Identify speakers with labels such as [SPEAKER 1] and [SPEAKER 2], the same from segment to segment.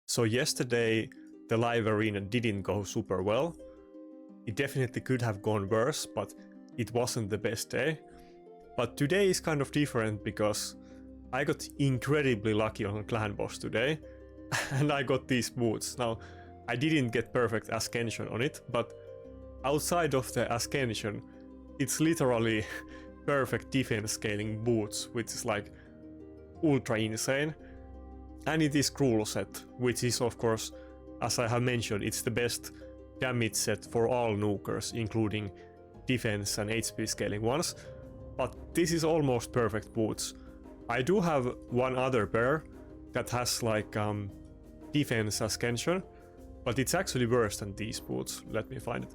[SPEAKER 1] So yesterday the live arena didn't go super well. It definitely could have gone worse, but it wasn't the best day. But today is kind of different because I got incredibly lucky on Clan Boss today and I got these boots. Now, I didn't get perfect Ascension on it, but outside of the Ascension, it's literally perfect defense scaling boots, which is like ultra insane. And it is Cruel set, which is of course, as I have mentioned, it's the best damage set for all nukers, including defense and HP scaling ones. But this is almost perfect boots. I do have one other pair that has like defense Ascension, but it's actually worse than these boots. Let me find it.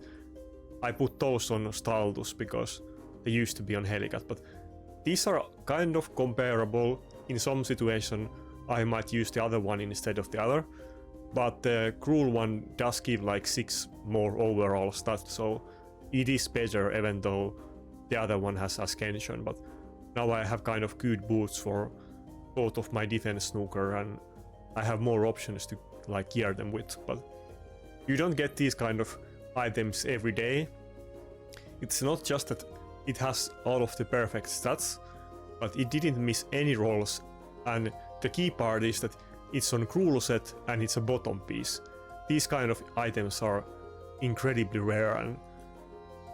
[SPEAKER 1] I put those on Staldus because they used to be on Helicat, but these are kind of comparable. In some situation I might use the other one instead of the other, but the Cruel one does give like 6 more overall stats, so it is better even though the other one has Ascension. But now I have kind of good boots for both of my defense snooker and I have more options to like gear them with. But you don't get these kind of items every day. It's not just that it has all of the perfect stats, but it didn't miss any rolls, and the key part is that it's on Cruel set and it's a bottom piece. These kind of items are incredibly rare and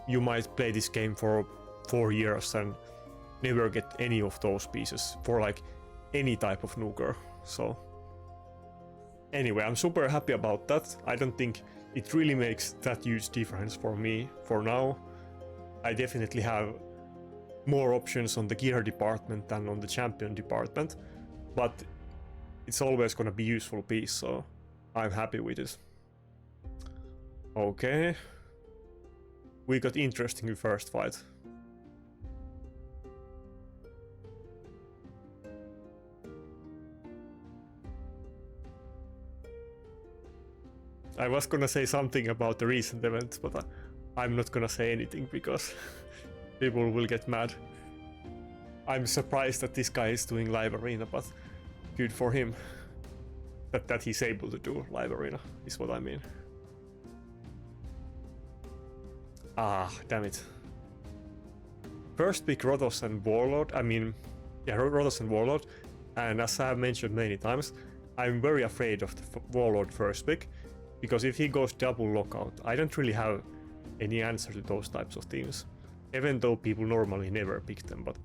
[SPEAKER 1] you might play this game for 4 years and never get any of those pieces for like any type of nuker. So anyway, I'm super happy about that. I don't think it really makes that huge difference for me for now. I definitely have more options on the gear department than on the champion department, but it's always gonna be a useful piece, so I'm happy with it. Okay. We got interesting first fight. I was gonna say something about the recent events, but I'm not gonna say anything because people will get mad. I'm surprised that this guy is doing live arena, but good for him. That he's able to do live arena is what I mean. Ah, damn it. First pick Rotos and Warlord. Rotos and Warlord. And as I have mentioned many times, I'm very afraid of the Warlord first pick, because if he goes double lockout, I don't really have any answer to those types of teams. Even though people normally never pick them, but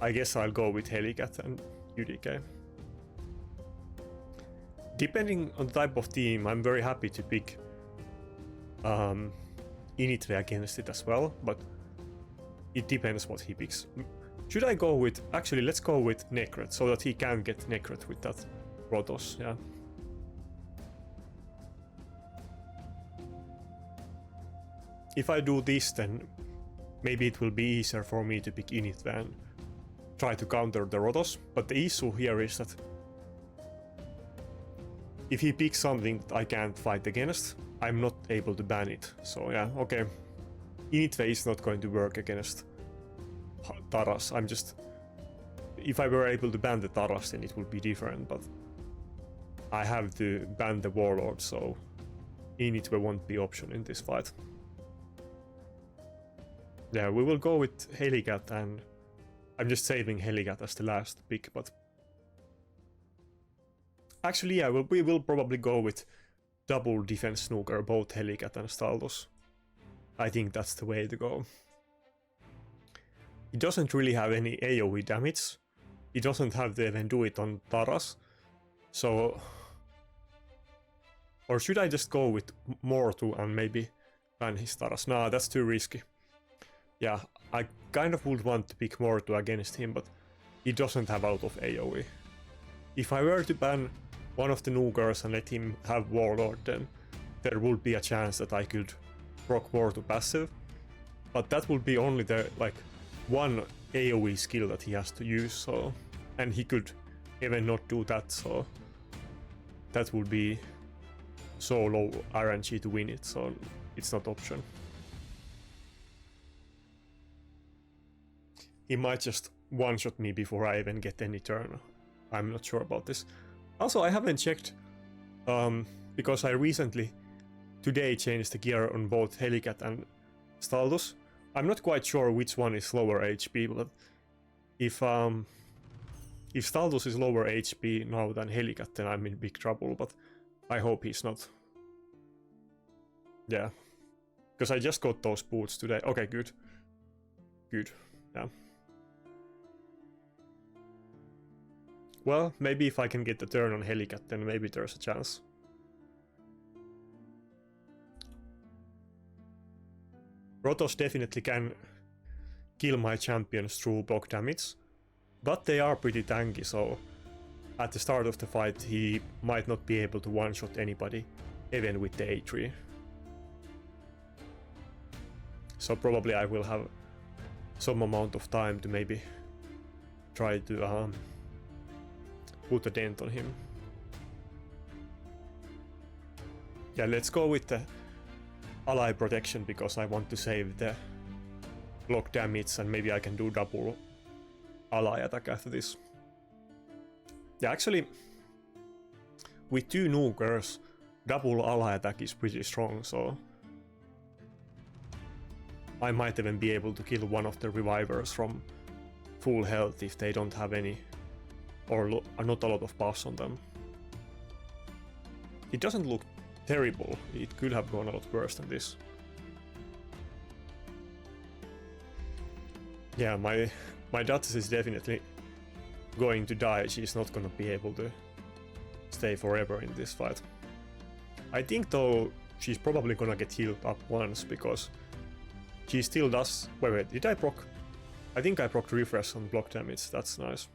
[SPEAKER 1] I guess I'll go with Helicat and UDK. Depending on the type of team, I'm very happy to pick Initre against it as well, but it depends what he picks. Should I go with... Actually, let's go with Necret, so that he can get Necret with that Rotos, yeah. If I do this, then maybe it will be easier for me to pick Init than try to counter the Rotos, but the issue here is that if he picks something that I can't fight against, I'm not able to ban it. So yeah, okay. Initve is not going to work against Taras. If I were able to ban the Taras, then it would be different, but I have to ban the Warlord, so Initve won't be option in this fight. Yeah, we will go with Helicat, and I'm just saving Helicat as the last pick, but actually, yeah, we will probably go with double defense snooker, both Helicat and Staldus. I think that's the way to go. It doesn't really have any AoE damage. It doesn't have the even do it on Taras. So... Or should I just go with Mortu and maybe ban his Taras? Nah, that's too risky. Yeah, I kind of would want to pick Mortu against him, but he doesn't have out of AoE. If I were to ban one of the nukers and let him have Warlord, then there would be a chance that I could proc Mortu passive. But that would be only the like one AoE skill that he has to use, so... And he could even not do that, so... That would be so low RNG to win it, so it's not option. He might just one-shot me before I even get any turn. I'm not sure about this. Also, I haven't checked, because I recently, today, changed the gear on both Helicat and Staldus. I'm not quite sure which one is lower HP, but if Staldus is lower HP now than Helicat, then I'm in big trouble, but I hope he's not. Yeah. Because I just got those boots today. Okay, good. Good. Yeah. Well, maybe if I can get the turn on Helicat, then maybe there's a chance. Rotos definitely can kill my champions through block damage, but they are pretty tanky, so at the start of the fight he might not be able to one-shot anybody, even with the A3. So probably I will have some amount of time to maybe try to put a dent on him. Yeah, let's go with the ally protection because I want to save the block damage and maybe I can do double ally attack after this. Yeah, actually, with 2 nukers, double ally attack is pretty strong, so I might even be able to kill one of the revivers from full health if they don't have any, or not a lot of buffs on them. It doesn't look terrible, it could have gone a lot worse than this. Yeah, my Duchess is definitely going to die, she's not gonna be able to stay forever in this fight. I think though she's probably gonna get healed up once because she still does... Wait, did I proc? I think I proc refresh on block damage, that's nice.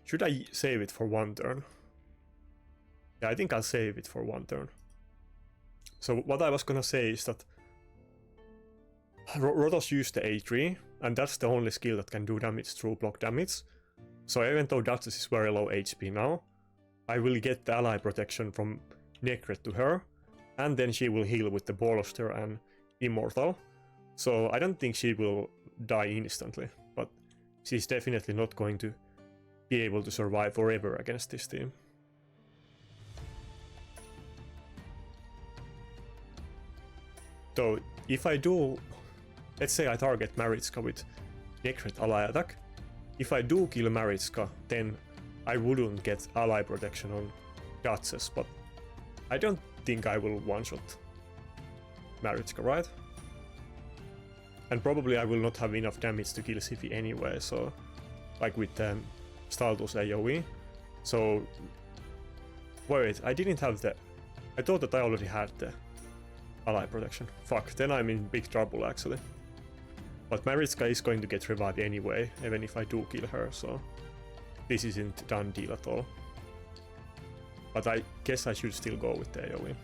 [SPEAKER 1] Should I save it for 1 turn? Yeah, I think I'll save it for 1 turn. So what I was gonna say is that Rotos used the A3, and that's the only skill that can do damage through block damage. So even though Duchess is very low HP now, I will get the ally protection from Necret to her, and then she will heal with the Bolster and Immortal. So I don't think she will die instantly, but she's definitely not going to be able to survive forever against this team. So if I do, let's say I target Maritzka with Necret ally attack, if I do kill Maritzka, then I wouldn't get ally protection on Duchess, but I don't think I will one-shot Maritzka, right? And probably I will not have enough damage to kill Siphi anyway, so like with Staldus AoE. So wait, I didn't have the... I thought that I already had the ally protection. Fuck, then I'm in big trouble actually. But Maritzka is going to get revived anyway, even if I do kill her, so this isn't a done deal at all. But I guess I should still go with the AoE.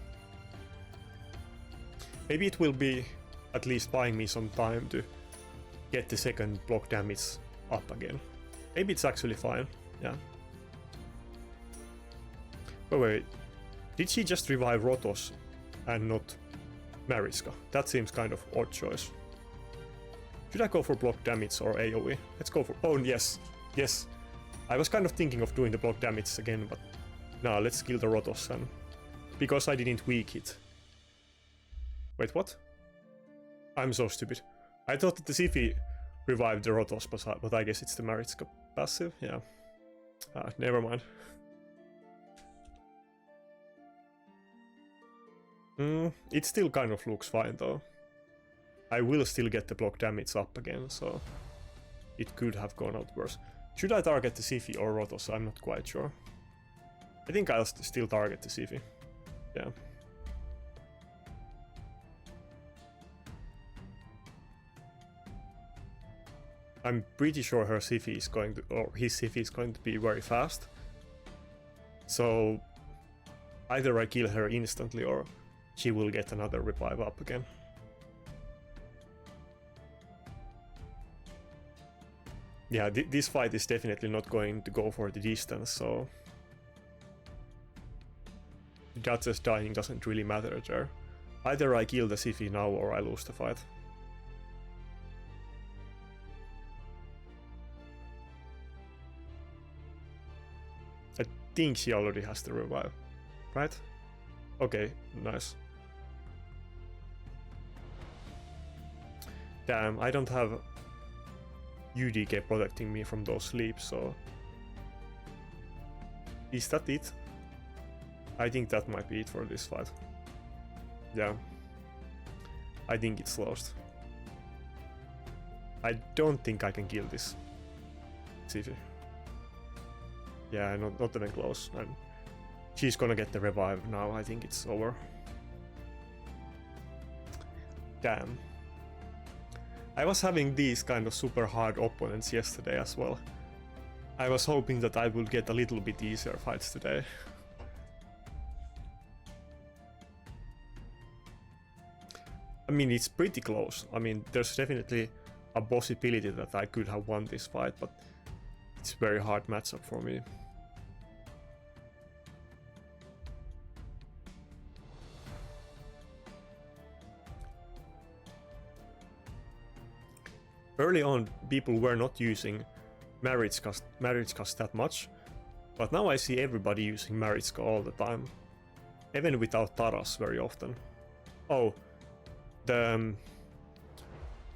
[SPEAKER 1] Maybe it will be at least buying me some time to get the second block damage up again. Maybe it's actually fine, yeah. But wait, did she just revive Rotos and not Maritzka? That seems kind of odd choice. Should I go for block damage or AoE? Let's go for... Oh, yes, yes. I was kind of thinking of doing the block damage again, but nah, let's kill the Rotos and... Because I didn't weak it. Wait, what? I'm so stupid. I thought that the Siphi revived the Rotos, but I guess it's the Maritzka passive, yeah. Never mind. It still kind of looks fine though. I will still get the block damage up again, so it could have gone out worse. Should I target the Siphi or Rotos? I'm not quite sure. I think I'll still target the Siphi. Yeah. I'm pretty sure her Siphi is going to, or his Siphi is going to be very fast. So either I kill her instantly or she will get another revive up again. Yeah, this fight is definitely not going to go for the distance, so Duchess dying doesn't really matter there. Either I kill the Siphi now or I lose the fight. think she already has the revive, right? Okay, nice. Damn, I don't have UDK protecting me from those sleeps, so... Is that it? I think that might be it for this fight. Yeah. I think it's lost. I don't think I can kill this Sifi. Yeah, not even close. And she's gonna get the revive now. I think it's over. Damn. I was having these kind of super hard opponents yesterday as well. I was hoping that I would get a little bit easier fights today. I mean, it's pretty close. I mean, there's definitely a possibility that I could have won this fight, but it's a very hard matchup for me. Early on, people were not using marriage cast that much, but now I see everybody using marriage all the time, even without Taras very often. Oh, the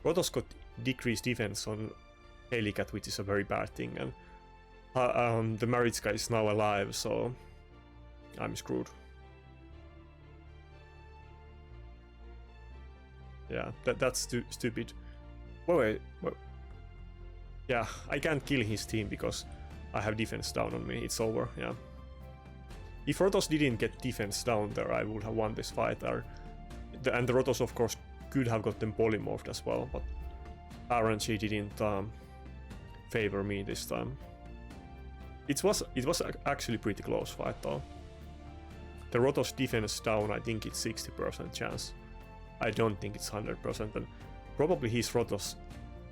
[SPEAKER 1] Rotos got decreased defense on Helicat, which is a very bad thing, and the Maritzka is now alive, so I'm screwed. Yeah, that's stupid. Wait. Yeah, I can't kill his team because I have defense down on me. It's over, yeah. If Rotos didn't get defense down there, I would have won this fight. And the Rotos, of course, could have gotten polymorphed as well, but RNG didn't favor me this time. It was actually pretty close fight though. The Rotos defense down, I think it's 60% chance. I don't think it's 100%, and probably his Rotos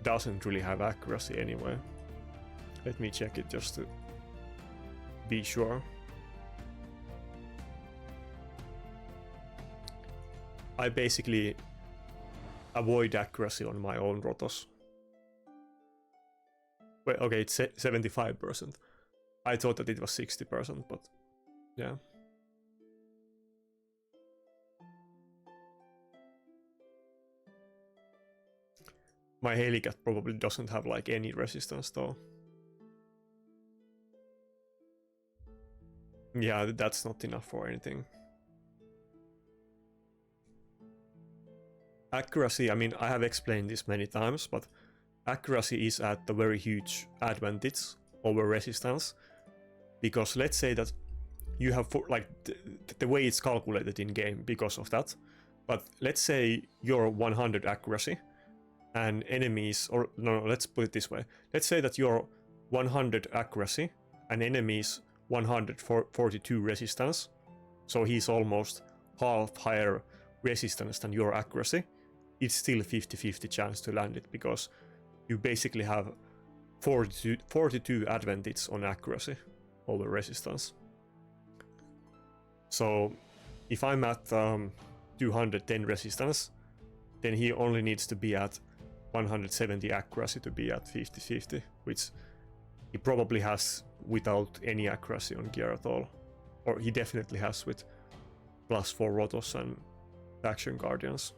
[SPEAKER 1] doesn't really have accuracy anyway. Let me check it just to be sure. I basically avoid accuracy on my own Rotos. Wait, okay, it's 75%. I thought that it was 60%, but yeah. My Helicat probably doesn't have like any resistance though. Yeah, that's not enough for anything. Accuracy, I mean, I have explained this many times, but accuracy is at a very huge advantage over resistance. Because let's say that you have, like, the way it's calculated in game because of that. But let's say you're 100 accuracy and enemies, or no, let's put it this way. Let's say that you're 100 accuracy and enemies 142 resistance. So he's almost half higher resistance than your accuracy. It's still 50-50 chance to land it because you basically have 42 advantage on accuracy over resistance. So if I'm at 210 resistance, then he only needs to be at 170 accuracy to be at 50-50, which he probably has without any accuracy on gear at all. Or he definitely has with +4 Rotos and Action Guardians.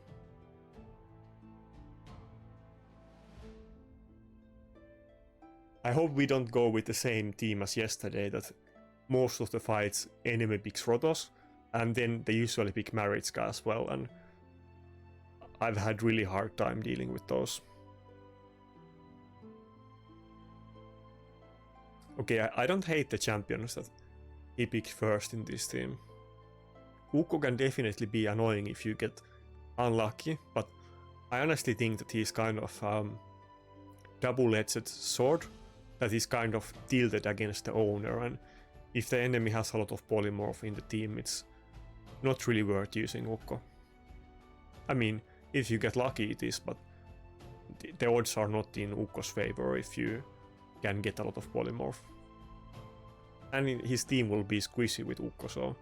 [SPEAKER 1] I hope we don't go with the same team as yesterday, that most of the fights enemy picks Rotos, and then they usually pick Maritzka as well, and I've had really hard time dealing with those. Okay, I don't hate the champions that he picked first in this team. Ukko can definitely be annoying if you get unlucky, but I honestly think that he's kind of double-edged sword that is kind of tilted against the owner, and if the enemy has a lot of polymorph in the team, it's not really worth using Ukko. I mean, if you get lucky it is, but the odds are not in Ukko's favor if you can get a lot of polymorph. And his team will be squishy with Ukko, so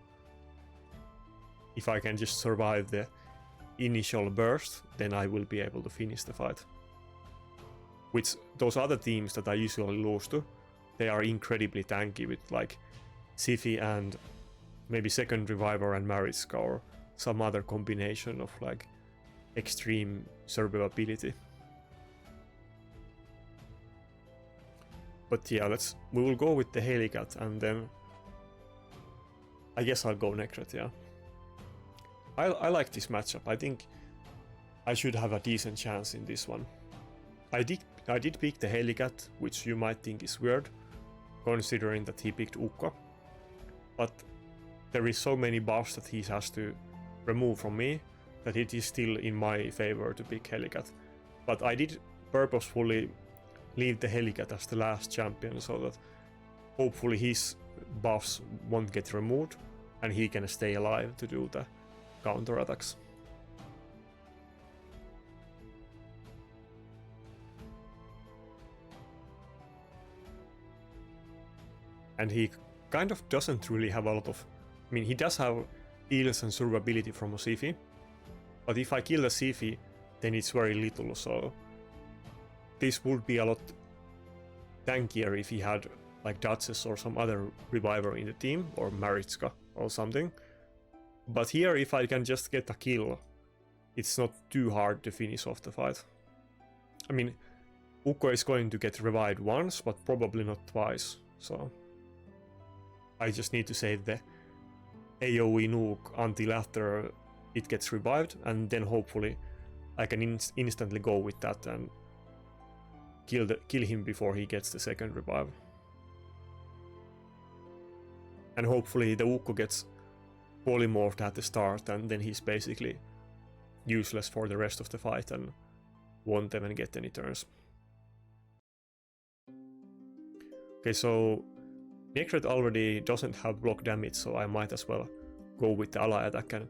[SPEAKER 1] if I can just survive the initial burst, then I will be able to finish the fight. Which those other teams that I usually lose to, they are incredibly tanky with like Siphi and maybe second reviver and Maritzka, or some other combination of like extreme survivability. But yeah, we will go with the Helicat, and then I guess I'll go Necret, yeah. I like this matchup. I think I should have a decent chance in this one. I did pick the Helicat, which you might think is weird, considering that he picked Ukko. But there is so many buffs that he has to remove from me that it is still in my favor to pick Helicat. But I did purposefully leave the Helicat as the last champion so that hopefully his buffs won't get removed and he can stay alive to do the counter attacks. And he kind of doesn't really have a lot of... I mean, he does have heals and survivability from a Siphi, but if I kill the Siphi, then it's very little, so this would be a lot tankier if he had like Duchess or some other reviver in the team, or Maritzka or something. But here, if I can just get a kill, it's not too hard to finish off the fight. I mean, Ukko is going to get revived once, but probably not twice, so I just need to save the AoE nuke until after it gets revived, and then hopefully I can instantly go with that and kill him before he gets the second revive. And hopefully the Ukko gets polymorphed at the start, and then he's basically useless for the rest of the fight and won't even get any turns. Okay, so Necret already doesn't have block damage, so I might as well go with the ally attack, and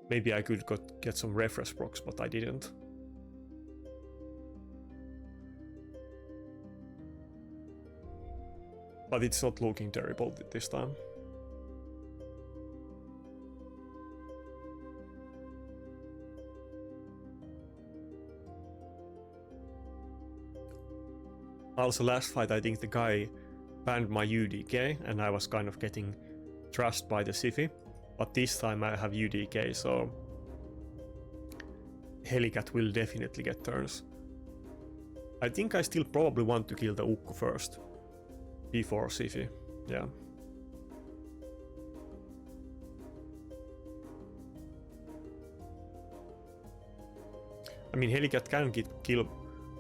[SPEAKER 1] maybe I could get some refresh procs, but I didn't. But it's not looking terrible this time. Also, last fight I think the guy banned my UDK and I was kind of getting trashed by the Siphi, but this time I have UDK, so Helicat will definitely get turns. I think I still probably want to kill the Ukko first, before Siphi, yeah. I mean, Helicat can kill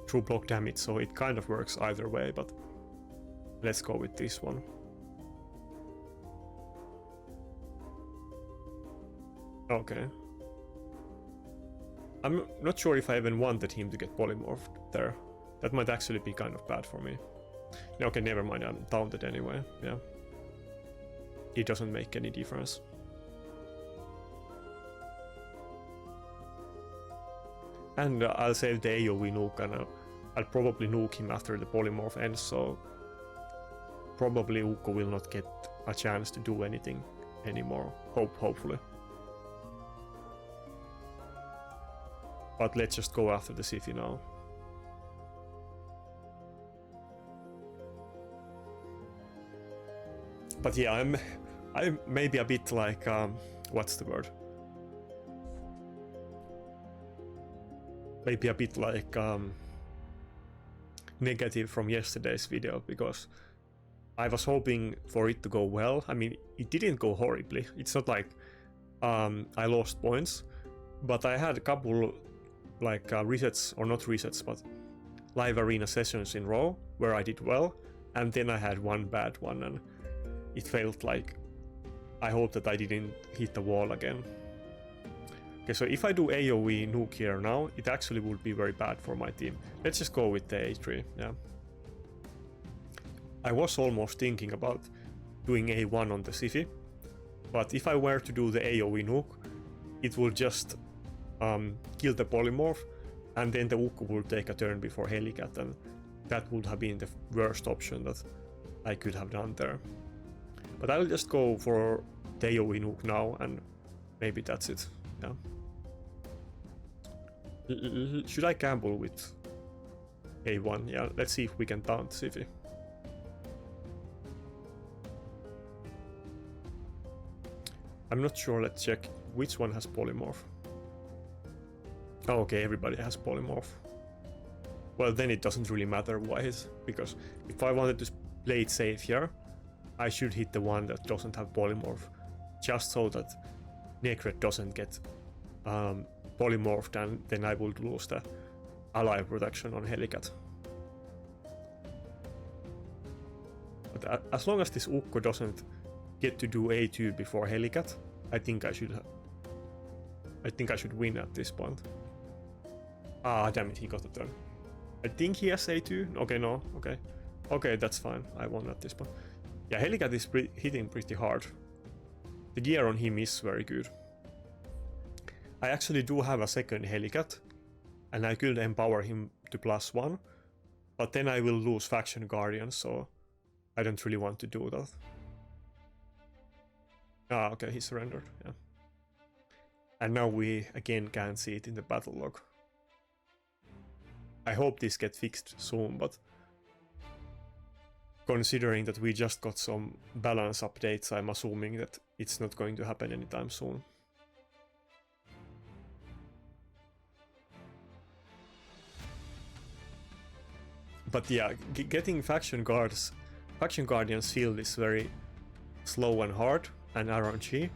[SPEAKER 1] through block damage, so it kind of works either way, but let's go with this one. Okay. I'm not sure if I even wanted him to get polymorphed there. That might actually be kind of bad for me. Okay, never mind, I'm taunted anyway, yeah. It doesn't make any difference. And I'll save the AoE nuke, and I'll probably nuke him after the polymorph ends, so probably Ukko will not get a chance to do anything anymore, hopefully. But let's just go after the Siphi now. But yeah, I'm maybe a bit like, what's the word? Maybe a bit like negative from yesterday's video, because I was hoping for it to go well. I mean, it didn't go horribly. It's not like I lost points, but I had a couple like resets, or not resets, but live arena sessions in row where I did well, and then I had one bad one, and it felt like I hope that I didn't hit the wall again. Okay, so if I do AoE nuke here now, it actually would be very bad for my team. Let's just go with the A3, yeah. I was almost thinking about doing A1 on the Siphi, but if I were to do the AoE nuke, it will just kill the polymorph, and then the Ukko will take a turn before Helicat, and that would have been the worst option that I could have done there. But I'll just go for the AoE nuke now, and maybe that's it, yeah. Should I gamble with A1? Yeah, let's see if we can taunt Siphi. I'm not sure, let's check which one has polymorph. Oh, okay, everybody has polymorph. Well, then it doesn't really matter why, because if I wanted to play it safe here, I should hit the one that doesn't have polymorph, just so that Necret doesn't get polymorphed, and then I would lose the ally protection on Helicat. But as long as this Ukko doesn't get to do A2 before Helicat, I think I should win at this point. Ah, damn it, he got a turn. I think he has A2. Okay, no, okay. Okay, that's fine. I won at this point. Yeah, Helicat is hitting pretty hard. The gear on him is very good. I actually do have a second Helicat, and I could empower him to +1, but then I will lose Faction Guardian, so I don't really want to do that. Ah, okay, he surrendered, yeah. And now we again can't see it in the battle log. I hope this gets fixed soon, but considering that we just got some balance updates, I'm assuming that it's not going to happen anytime soon. But yeah, getting Faction Guardian's field is very slow and hard and RNG,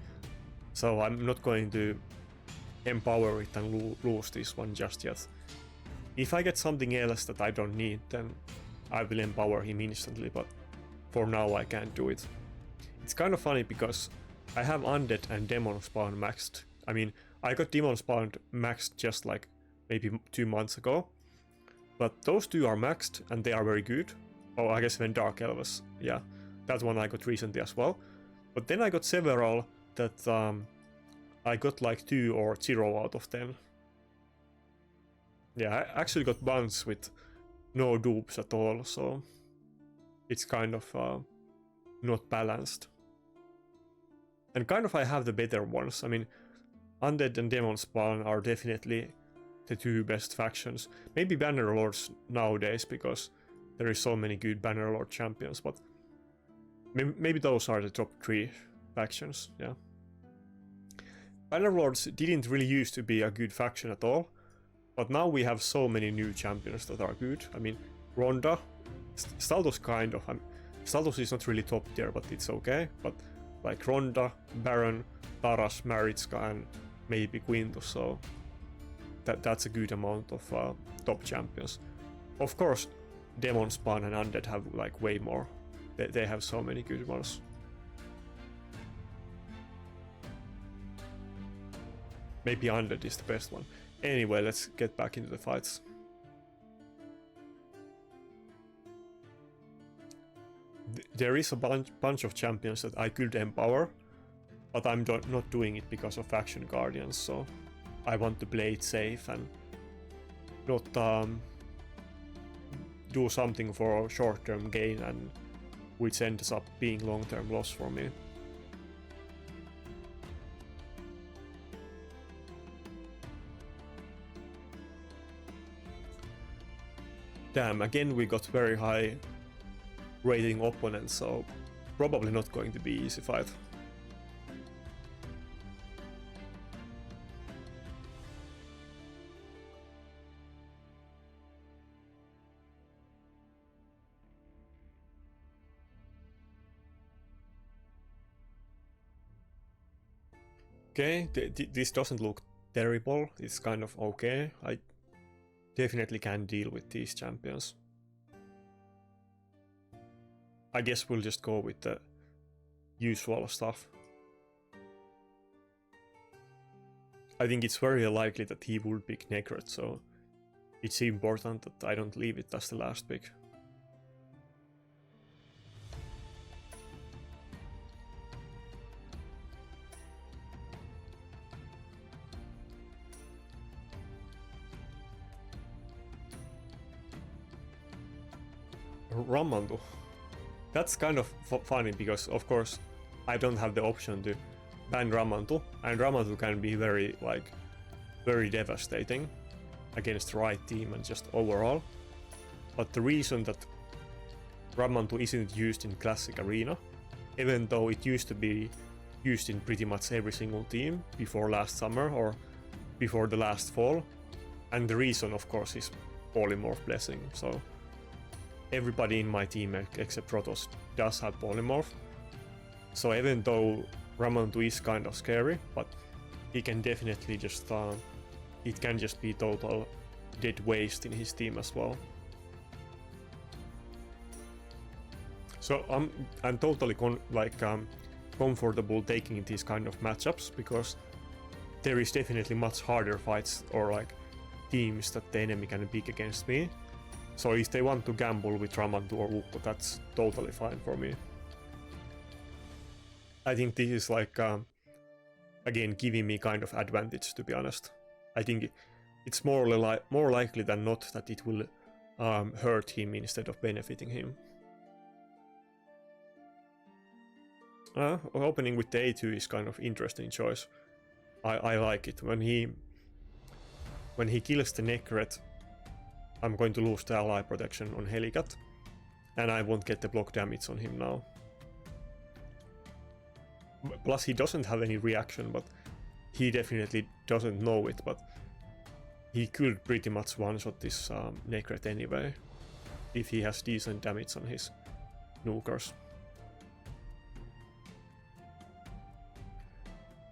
[SPEAKER 1] so I'm not going to empower it and lose this one just yet. If I get something else that I don't need, then I will empower him instantly, but for now I can't do it. It's kind of funny because I have Undead and Demon Spawn maxed. I mean, I got Demon Spawn maxed just like maybe 2 months ago, but those two are maxed and they are very good. Oh, I guess when Dark Elves, yeah, that one I got recently as well. But then I got several that I got like 2 or 0 out of 10. Yeah, I actually got bunch with no dupes at all, so it's kind of not balanced. And kind of I have the better ones. I mean, Undead and Demon Spawn are definitely the 2 best factions. Maybe Bannerlords nowadays, because there is so many good Bannerlord champions, but maybe those are the top 3 factions, yeah. Bannerlords didn't really used to be a good faction at all, but now we have so many new champions that are good. I mean, Ronda, Staldos kind of, Staldos is not really top tier, but it's okay. But like Ronda, Baron, Taras, Maritska, and maybe Quintus, so that's a good amount of top champions. Of course, Demon Spawn and Undead have like way more. They have so many good ones. Maybe Undead is the best one. Anyway, let's get back into the fights. There is a bunch of champions that I could empower, but I'm not doing it because of Faction Guardians, so I want to play it safe and not do something for short-term gain, and which ends up being long-term loss for me. Damn, again we got very high rating opponents, so probably not going to be easy fight. Okay, this doesn't look terrible, it's kind of okay. I definitely can deal with these champions. I guess we'll just go with the usual stuff. I think it's very likely that he will pick Necret, so it's important that I don't leave it as the last pick. Ramandu. That's kind of funny because, of course, I don't have the option to ban Ramandu, and Ramandu can be very devastating against the right team and just overall. But the reason that Ramandu isn't used in Classic Arena, even though it used to be used in pretty much every single team before last summer or before the last fall. And the reason, of course, is Polymorph Blessing. So everybody in my team except Protoss does have Polymorph. So even though Ramantu is kind of scary, but he can definitely just it can just be total dead waste in his team as well. So I'm totally comfortable taking these kind of matchups, because there is definitely much harder fights or like teams that the enemy can pick against me. So if they want to gamble with Ramantu or Ukko, that's totally fine for me. I think this is like again giving me kind of advantage, to be honest. I think it's more likely than not that it will hurt him instead of benefiting him. Opening with the A2 is kind of interesting choice. I like it. When he kills the Necret, I'm going to lose the ally protection on Helicat, and I won't get the block damage on him now. Plus he doesn't have any reaction, but he definitely doesn't know it, but he could pretty much one-shot this Necret anyway, if he has decent damage on his nukers.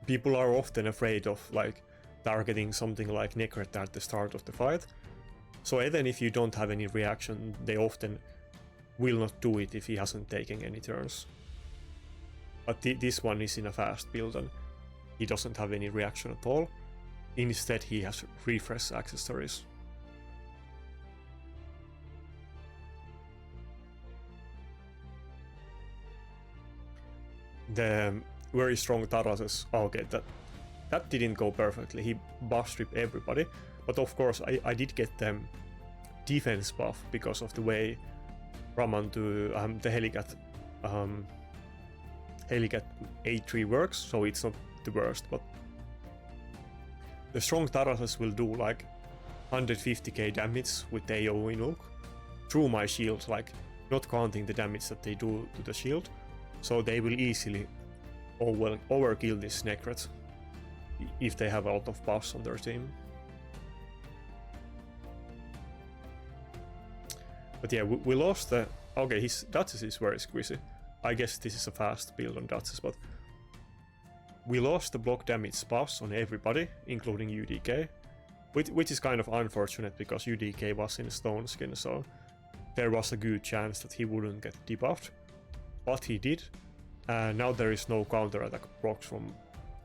[SPEAKER 1] People are often afraid of like targeting something like Necret at the start of the fight, so even if you don't have any reaction, they often will not do it if he hasn't taken any turns. But this one is in a fast build and he doesn't have any reaction at all. Instead he has refresh accessories. The very strong Tarases, okay, that didn't go perfectly. He buff stripped everybody, but of course I did get them defense buff because of the way Ramantu, the Helicat A3 works, so it's not the worst, but the strong Tarases will do like 150k damage with the AoE nuke through my shield, like not counting the damage that they do to the shield, so they will easily overkill this Necret if they have a lot of buffs on their team. But yeah, we lost the... Okay, his Duchess is very squishy. I guess this is a fast build on Duchess, but we lost the block damage buffs on everybody, including UDK, which is kind of unfortunate because UDK was in Stone Skin, so there was a good chance that he wouldn't get debuffed, but he did, and now there is no counter-attack procs from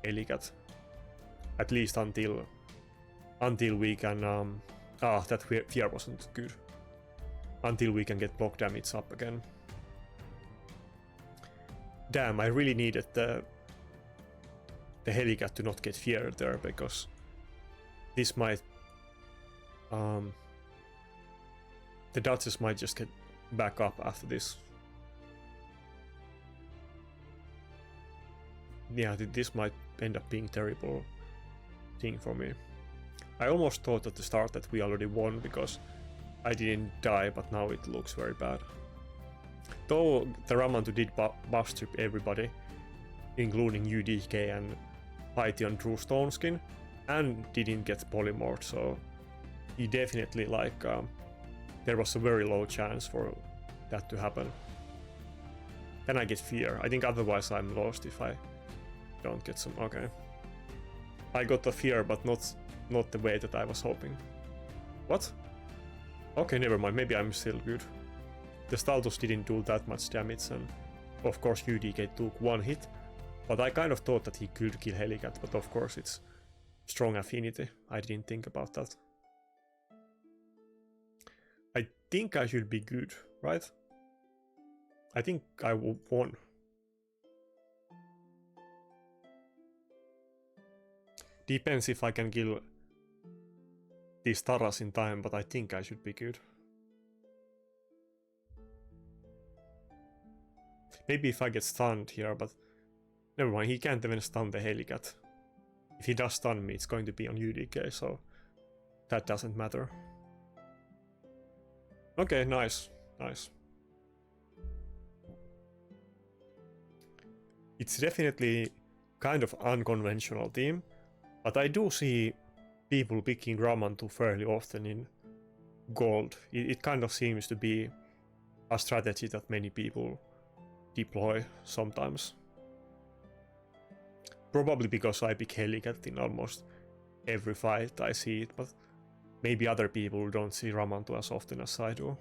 [SPEAKER 1] Helicat, at least until we can... that fear wasn't good. Until we can get block damage up again. Damn, I really needed the Helicat to not get feared there, because this might... the Duchess might just get back up after this. Yeah, this might end up being a terrible thing for me. I almost thought at the start that we already won because I didn't die, but now it looks very bad. Though the Ramantu did buff strip everybody, including UDK and Python True Stone Skin, and didn't get polymorphed, so he definitely like there was a very low chance for that to happen. Then I get fear. I think otherwise I'm lost if I don't get some... Okay. I got the fear, but not the way that I was hoping. What? Okay, never mind. Maybe I'm still good. The Staltos didn't do that much damage, and of course UDK took one hit, but I kind of thought that he could kill Helicat, but of course it's strong affinity. I didn't think about that. I think I should be good, right? I think I won. Depends if I can kill these Taras in time, but I think I should be good. Maybe if I get stunned here, but never mind, he can't even stun the Helicat. If he does stun me, it's going to be on UDK, so that doesn't matter. Okay, nice, nice. It's definitely kind of unconventional team, but I do see people picking Ramantu fairly often in gold. It kind of seems to be a strategy that many people deploy sometimes. Probably because I pick Helicat in almost every fight I see it, but maybe other people don't see Ramantu as often as I do.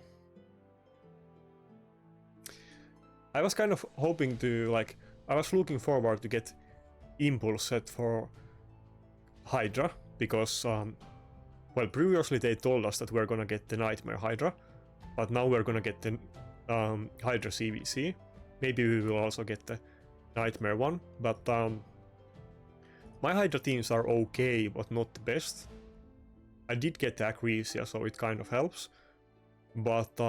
[SPEAKER 1] I was kind of hoping to, I was looking forward to get Impulse set for Hydra, because, well, previously they told us that we're gonna get the Nightmare Hydra, but now we're gonna get the Hydra CVC. Maybe we will also get the Nightmare one, but my Hydra teams are okay, but not the best. I did get the Acresia, so it kind of helps, but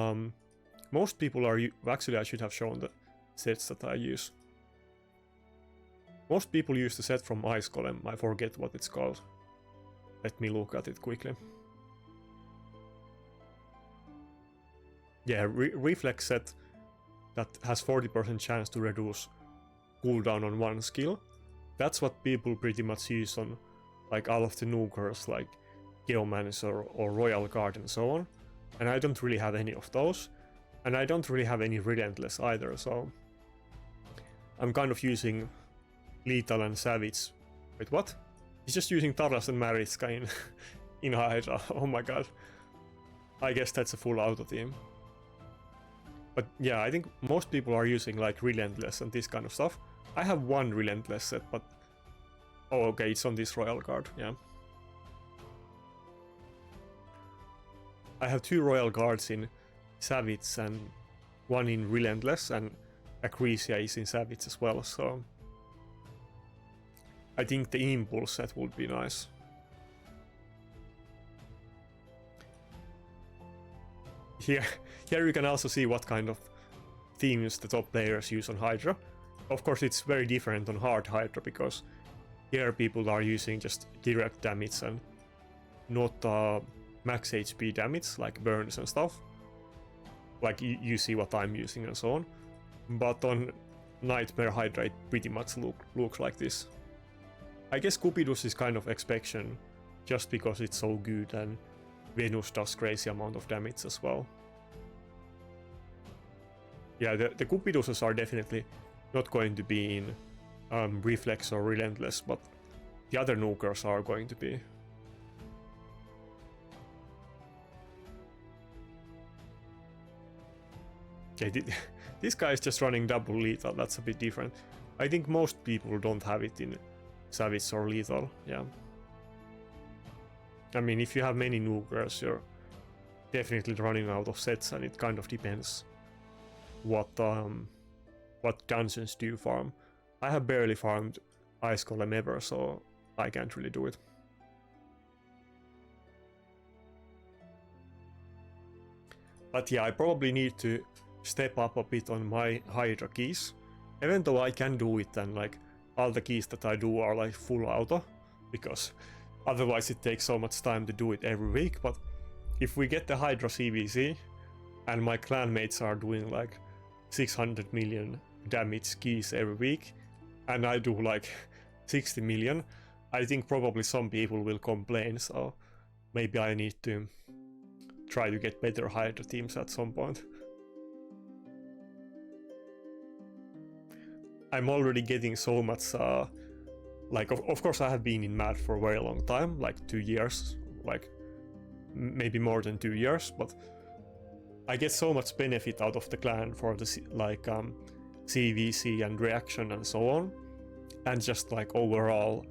[SPEAKER 1] most people are... Actually, I should have shown the sets that I use. Most people use the set from Ice Golem. I forget what it's called. Let me look at it quickly. Yeah, Reflex set that has 40% chance to reduce cooldown on one skill. That's what people pretty much use on like all of the nukers, like Geomancer or Royal Guard and so on. And I don't really have any of those. And I don't really have any Relentless either, so I'm kind of using Lethal and Savage. Wait, what? He's just using Taras and Mariska in Hydra. Oh my god. I guess that's a full auto team. But yeah, I think most people are using like Relentless and this kind of stuff. I have one Relentless set, but... Oh, okay, it's on this Royal Guard, yeah. I have 2 Royal Guards in Savage and 1 in Relentless, and Acresia is in Savage as well, so... I think the Impulse set would be nice. Here you can also see what kind of themes the top players use on Hydra. Of course, it's very different on hard Hydra, because here people are using just direct damage and not max HP damage, like burns and stuff. Like you see what I'm using and so on. But on Nightmare Hydra it pretty much looks like this. I guess Cupidus is kind of exception, just because it's so good, and Venus does crazy amount of damage as well. Yeah, the Cupiduses are definitely not going to be in Reflex or Relentless, but the other nukers are going to be. Okay, this guy is just running double lethal, that's a bit different. I think most people don't have it in Savage or Lethal, yeah. I mean, if you have many nukers, you're definitely running out of sets, and it kind of depends what dungeons do you farm. I have barely farmed Ice Golem ever, so I can't really do it. But yeah, I probably need to step up a bit on my Hydra keys. Even though I can do it, and like all the keys that I do are like full auto, because otherwise it takes so much time to do it every week. But if we get the Hydra CVC and my clanmates are doing like 600 million damage keys every week, and I do like 60 million, I think probably some people will complain, so maybe I need to try to get better Hydra teams at some point. I'm already getting so much, like, of course I have been in MAD for a very long time, like 2 years, like maybe more than 2 years, but I get so much benefit out of the clan for the like CVC and reaction and so on, and just like overall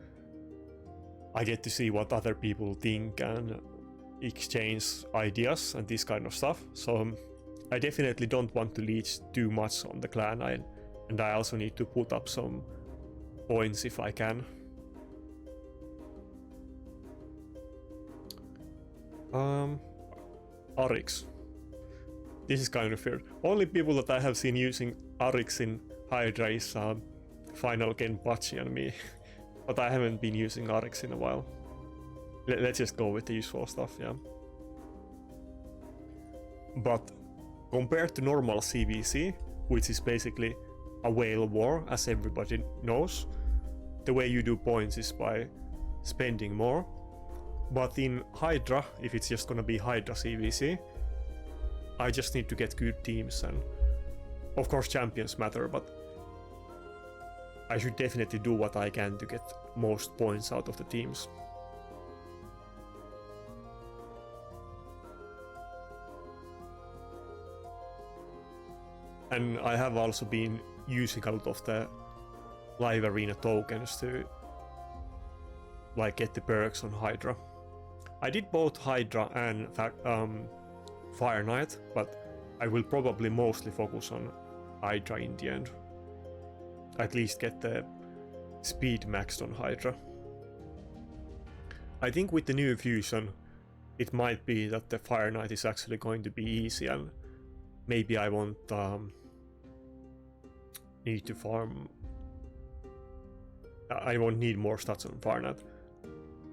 [SPEAKER 1] I get to see what other people think and exchange ideas and this kind of stuff. So I definitely don't want to leech too much on the clan, and I also need to put up some points if I can. Arix. This is kind of weird. Only people that I have seen using Arix in Hydra is Final Kenpachi and me. But I haven't been using Arix in a while. Let's just go with the useful stuff, yeah. But compared to normal CVC, which is basically a whale war, as everybody knows, the way you do points is by spending more. But in Hydra, if it's just gonna be Hydra CVC, I just need to get good teams, and of course champions matter, but I should definitely do what I can to get most points out of the teams. And I have also been using a lot of the live arena tokens to like get the perks on Hydra. I did both Hydra and Fire Knight, but I will probably mostly focus on Hydra in the end. At least get the speed maxed on Hydra. I think with the new fusion, it might be that the Fire Knight is actually going to be easy, and maybe I won't need to farm. I won't need more stats on Fire Knight.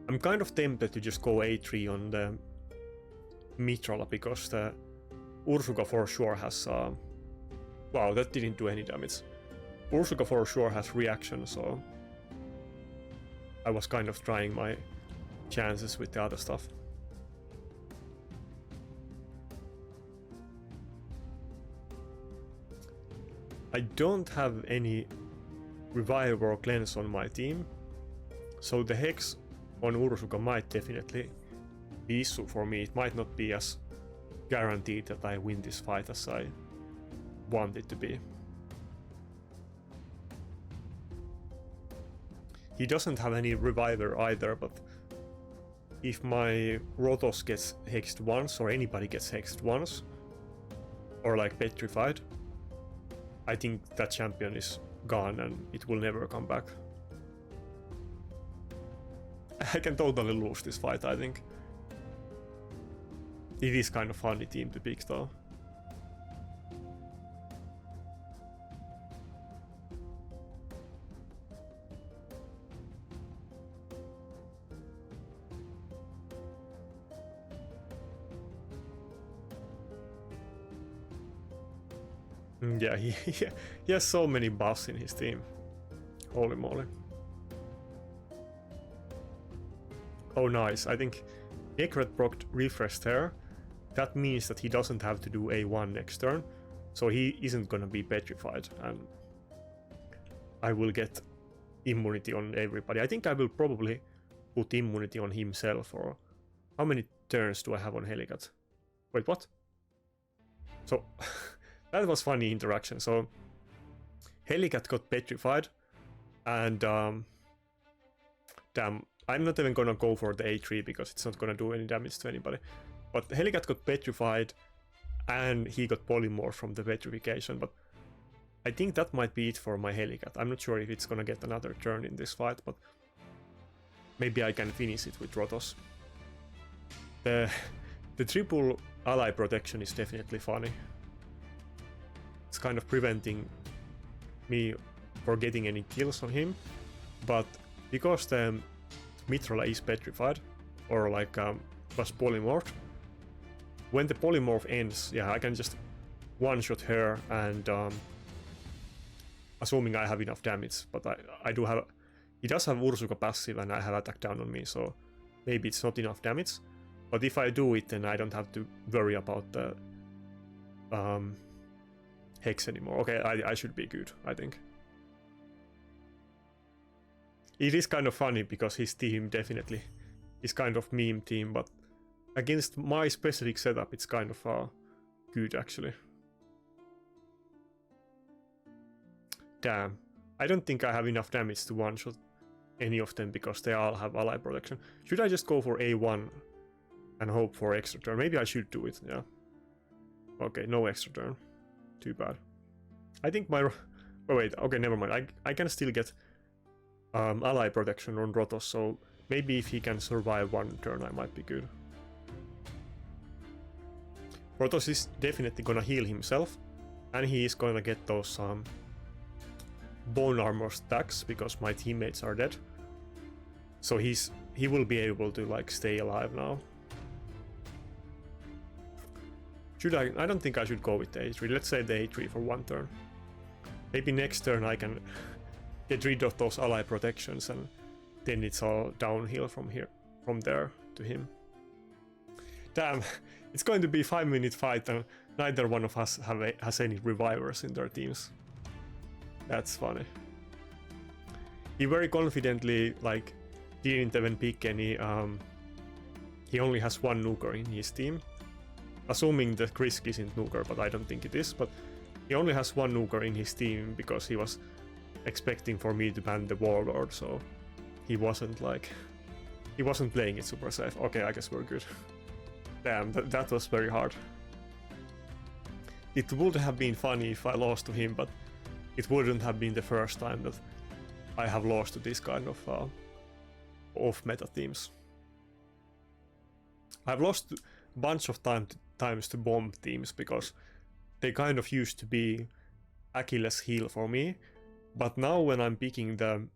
[SPEAKER 1] I'm kind of tempted to just go A3 on the Mitrola, because the Ursuka for sure has wow, that didn't do any damage. Ursuka for sure has reaction, so I was kind of trying my chances with the other stuff. I don't have any Revive or Cleanse on my team, so the Hex on Ursuka might definitely be issue for me. It might not be as guaranteed that I win this fight as I want it to be. He doesn't have any Reviver either, but if my Rotos gets hexed once, or anybody gets hexed once, or like petrified, I think that champion is gone and it will never come back. I can totally lose this fight, I think. It is kind of funny team to pick though. Yeah, he has so many buffs in his team. Holy moly. Oh nice, I think Nakarada procced refresh there. That means that he doesn't have to do A1 next turn, so he isn't gonna be petrified, and I will get immunity on everybody. I think I will probably put immunity on himself, or how many turns do I have on Helicat? Wait, what? So that was funny interaction. So Helicat got petrified, and damn, I'm not even gonna go for the A3 because it's not gonna do any damage to anybody. But Helicat got petrified, and he got polymorph from the petrification, but I think that might be it for my Helicat. I'm not sure if it's gonna get another turn in this fight, but maybe I can finish it with Rotos. The triple ally protection is definitely funny. It's kind of preventing me for getting any kills on him, but because the Mitrola is petrified, or like was polymorphed, when the polymorph ends, yeah, I can just one-shot her, and assuming I have enough damage, but I do have, he does have Ursuka passive and I have attack down on me, so maybe it's not enough damage, but if I do it, then I don't have to worry about the Hex anymore. Okay, I should be good, I think. It is kind of funny because his team definitely is kind of meme team, but against my specific setup it's kind of good actually. Damn, I don't think I have enough damage to one-shot any of them because they all have ally protection. Should I just go for A1 and hope for extra turn? Maybe I should do it, yeah. Okay, no extra turn. Too bad. I think my... Oh wait, okay, never mind. I can still get ally protection on Rotos, so maybe if he can survive one turn I might be good. Rotos is definitely gonna heal himself, and he is gonna get those bone armor stacks because my teammates are dead. So he will be able to like stay alive now. Should I don't think I should go with the A3. Let's say the A3 for one turn. Maybe next turn I can get rid of those ally protections, and then it's all downhill from there to him. Damn, it's going to be a 5-minute fight and neither one of us has any revivers in their teams. That's funny. He very confidently like didn't even pick any. He only has one nuker in his team. Assuming that Krisk isn't nuker, but I don't think it is. But he only has one nuker in his team because he was expecting for me to ban the warlord, so he wasn't playing it super safe. Okay, I guess we're good. Damn, that was very hard. It would have been funny if I lost to him, but it wouldn't have been the first time that I have lost to this kind of off-meta teams. I've lost a bunch of times to bomb teams because they kind of used to be Achilles heel for me, but now when I'm picking the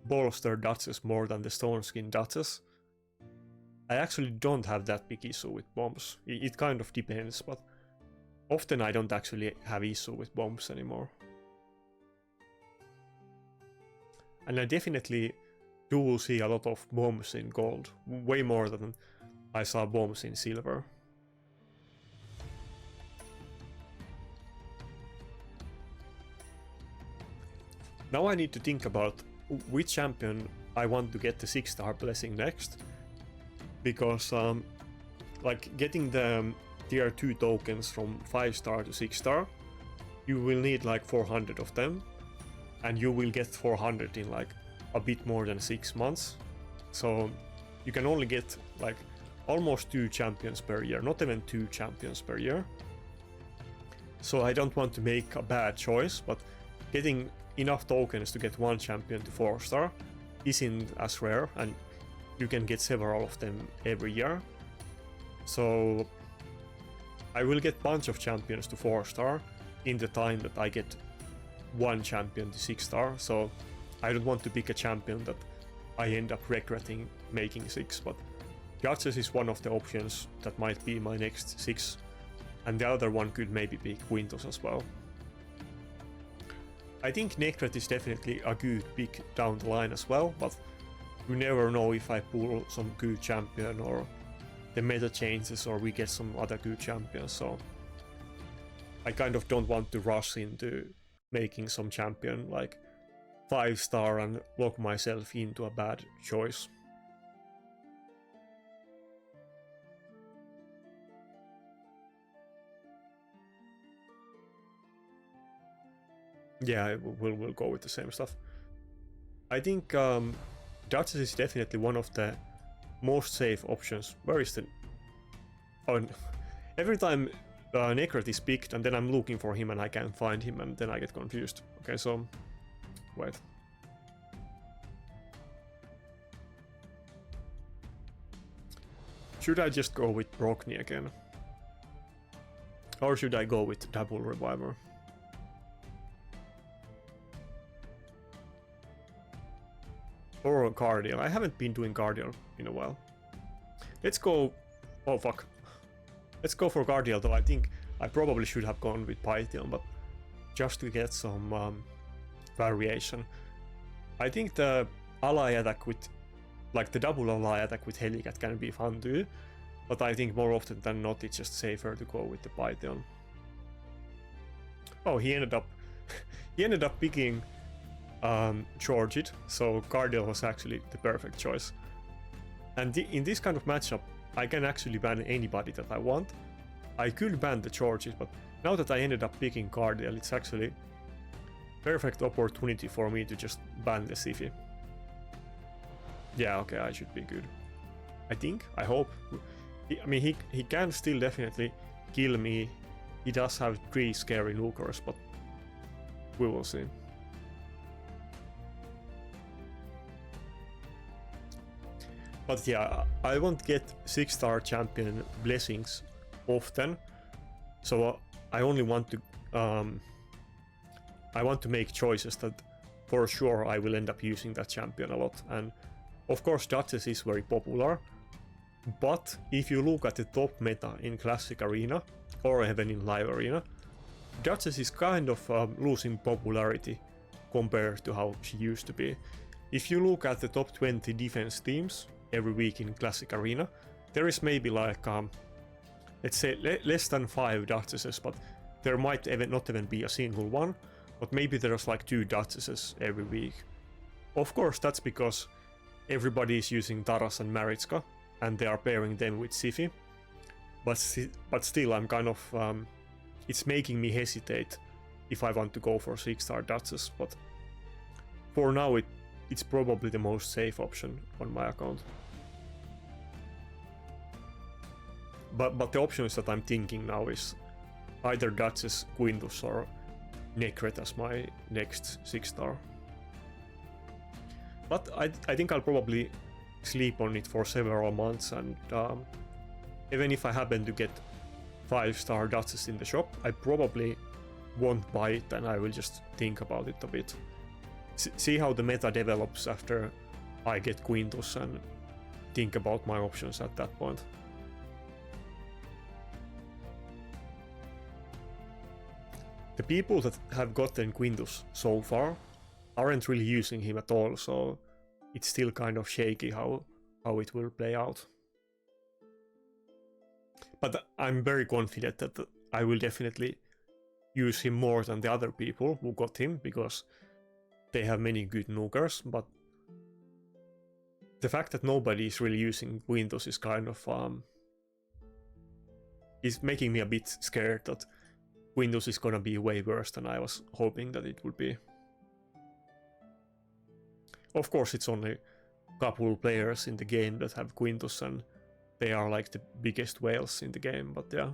[SPEAKER 1] bolster Duchess more than the stone skin Duchess, I actually don't have that big issue with bombs. It kind of depends, but often I don't actually have issue with bombs anymore. And I definitely do see a lot of bombs in gold, way more than I saw bombs in silver. Now I need to think about which champion I want to get the 6-star blessing next, because like getting the tier 2 tokens from 5-star to 6-star, you will need like 400 of them, and you will get 400 in like a bit more than 6 months. So you can only get like almost 2 champions per year, not even 2 champions per year. So I don't want to make a bad choice, but getting enough tokens to get 1 champion to 4-star isn't as rare, and you can get several of them every year. So I will get a bunch of champions to 4-star in the time that I get 1 champion to 6-star, so I don't want to pick a champion that I end up regretting making 6, but Duchess is one of the options that might be my next 6, and the other one could maybe be Quintus as well. I think Nakarada is definitely a good pick down the line as well, but you never know if I pull some good champion or the meta changes or we get some other good champions, so I kind of don't want to rush into making some champion like 5-star and lock myself into a bad choice. Yeah, we'll go with the same stuff. I think Duchess is definitely one of the most safe options. Where is the... Oh, every time Nakarada is picked and then I'm looking for him and I can't find him and then I get confused. Okay, so... wait. Should I just go with Brockney again? Or should I go with Double Reviver? Or Guardian. I haven't been doing Guardian in a while. Let's go... Oh fuck. Let's go for Guardian, though I think I probably should have gone with Python, but just to get some variation. I think the ally attack with... like the double ally attack with Helicat can be fun too, but I think more often than not it's just safer to go with the Python. Oh, he ended up... he ended up picking... Georgid, so Guardian was actually the perfect choice. And in this kind of matchup, I can actually ban anybody that I want. I could ban the Georgid, but now that I ended up picking Guardian, it's actually perfect opportunity for me to just ban the Siphi. Yeah, okay, I should be good. I think, I hope. I mean, he can still definitely kill me. He does have 3 scary nukers, but we will see. But yeah, I won't get 6-star champion blessings often, so I only want to make choices that for sure I will end up using that champion a lot. And of course Duchess is very popular, but if you look at the top meta in Classic Arena or even in Live Arena, Duchess is kind of losing popularity compared to how she used to be. If you look at the top 20 defense teams every week in Classic Arena, there is maybe like, let's say less than 5 Duchesses, but there might not even be a single one, but maybe there's like 2 Duchesses every week. Of course, that's because everybody is using Taras and Maritzka, and they are pairing them with Siphi. But still, I'm kind of, it's making me hesitate if I want to go for 6-star Duchess, but for now it's probably the most safe option on my account. But the options that I'm thinking now is either Duchess, Quintus, or Nakarada as my next 6-star. But I think I'll probably sleep on it for several months, and even if I happen to get 5-star Duchess in the shop, I probably won't buy it, and I will just think about it a bit. See how the meta develops after I get Quintus, and think about my options at that point. The people that have gotten Quintus so far aren't really using him at all, so it's still kind of shaky how it will play out. But I'm very confident that I will definitely use him more than the other people who got him, because they have many good nukers, but the fact that nobody is really using Quintus is kind of is making me a bit scared that Quintus is gonna be way worse than I was hoping that it would be. Of course, it's only a couple players in the game that have Quintus, and they are like the biggest whales in the game, but yeah.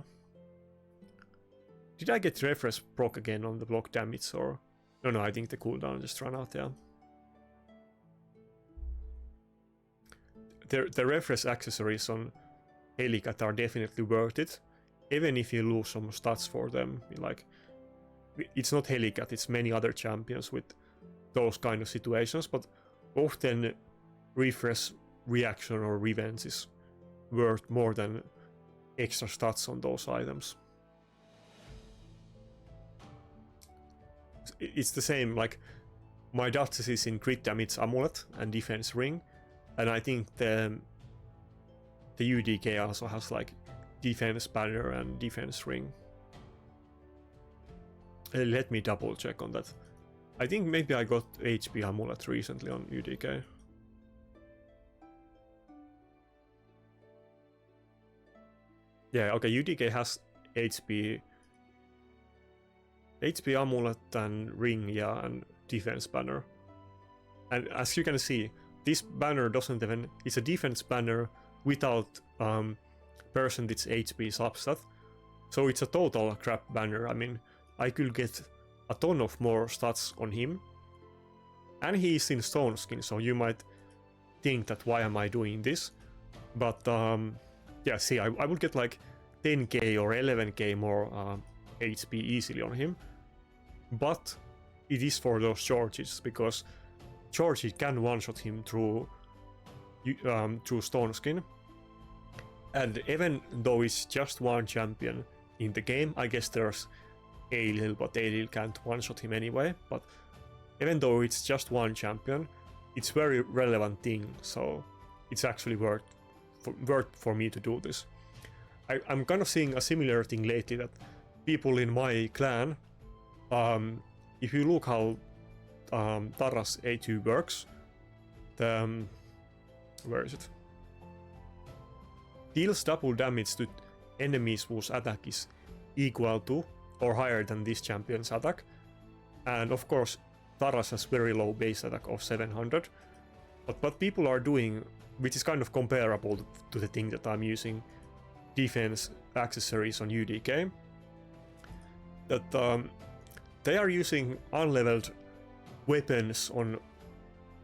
[SPEAKER 1] Did I get refresh proc again on the block damage, or... No, I think the cooldown just ran out, yeah. The refresh accessories on Helicat are definitely worth it, even if you lose some stats for them. Like, it's not Helicat, it's many other champions with those kind of situations, but often refresh reaction or revenge is worth more than extra stats on those items. It's the same, like, my Duchess is in crit damage amulet and defense ring, and I think the UDK also has like defense banner and defense ring. Let me double check on that. I think maybe I got HP amulet recently on UDK. Yeah, okay, UDK has HP amulet and ring, yeah, and defense banner. And as you can see, this banner doesn't even, it's a defense banner without percentage HP substat. So it's a total crap banner. I mean, I could get a ton of more stats on him. And he's in stone skin, so you might think that why am I doing this? But yeah, see, I would get like 10k or 11k more HP easily on him. But it is for those charges, because charges can one-shot him through stone skin. And even though it's just one champion in the game, I guess there's Aelil, but Aelil can't one-shot him anyway. But even though it's just one champion, it's very relevant thing, so it's actually worth for me to do this. I'm kind of seeing a similar thing lately, that people in my clan, if you look how Taras A2 works, where is it? Deals double damage to enemies whose attack is equal to or higher than this champion's attack. And of course, Taras has very low base attack of 700. But what people are doing, which is kind of comparable to the thing that I'm using defense accessories on UDK, that they are using unleveled weapons on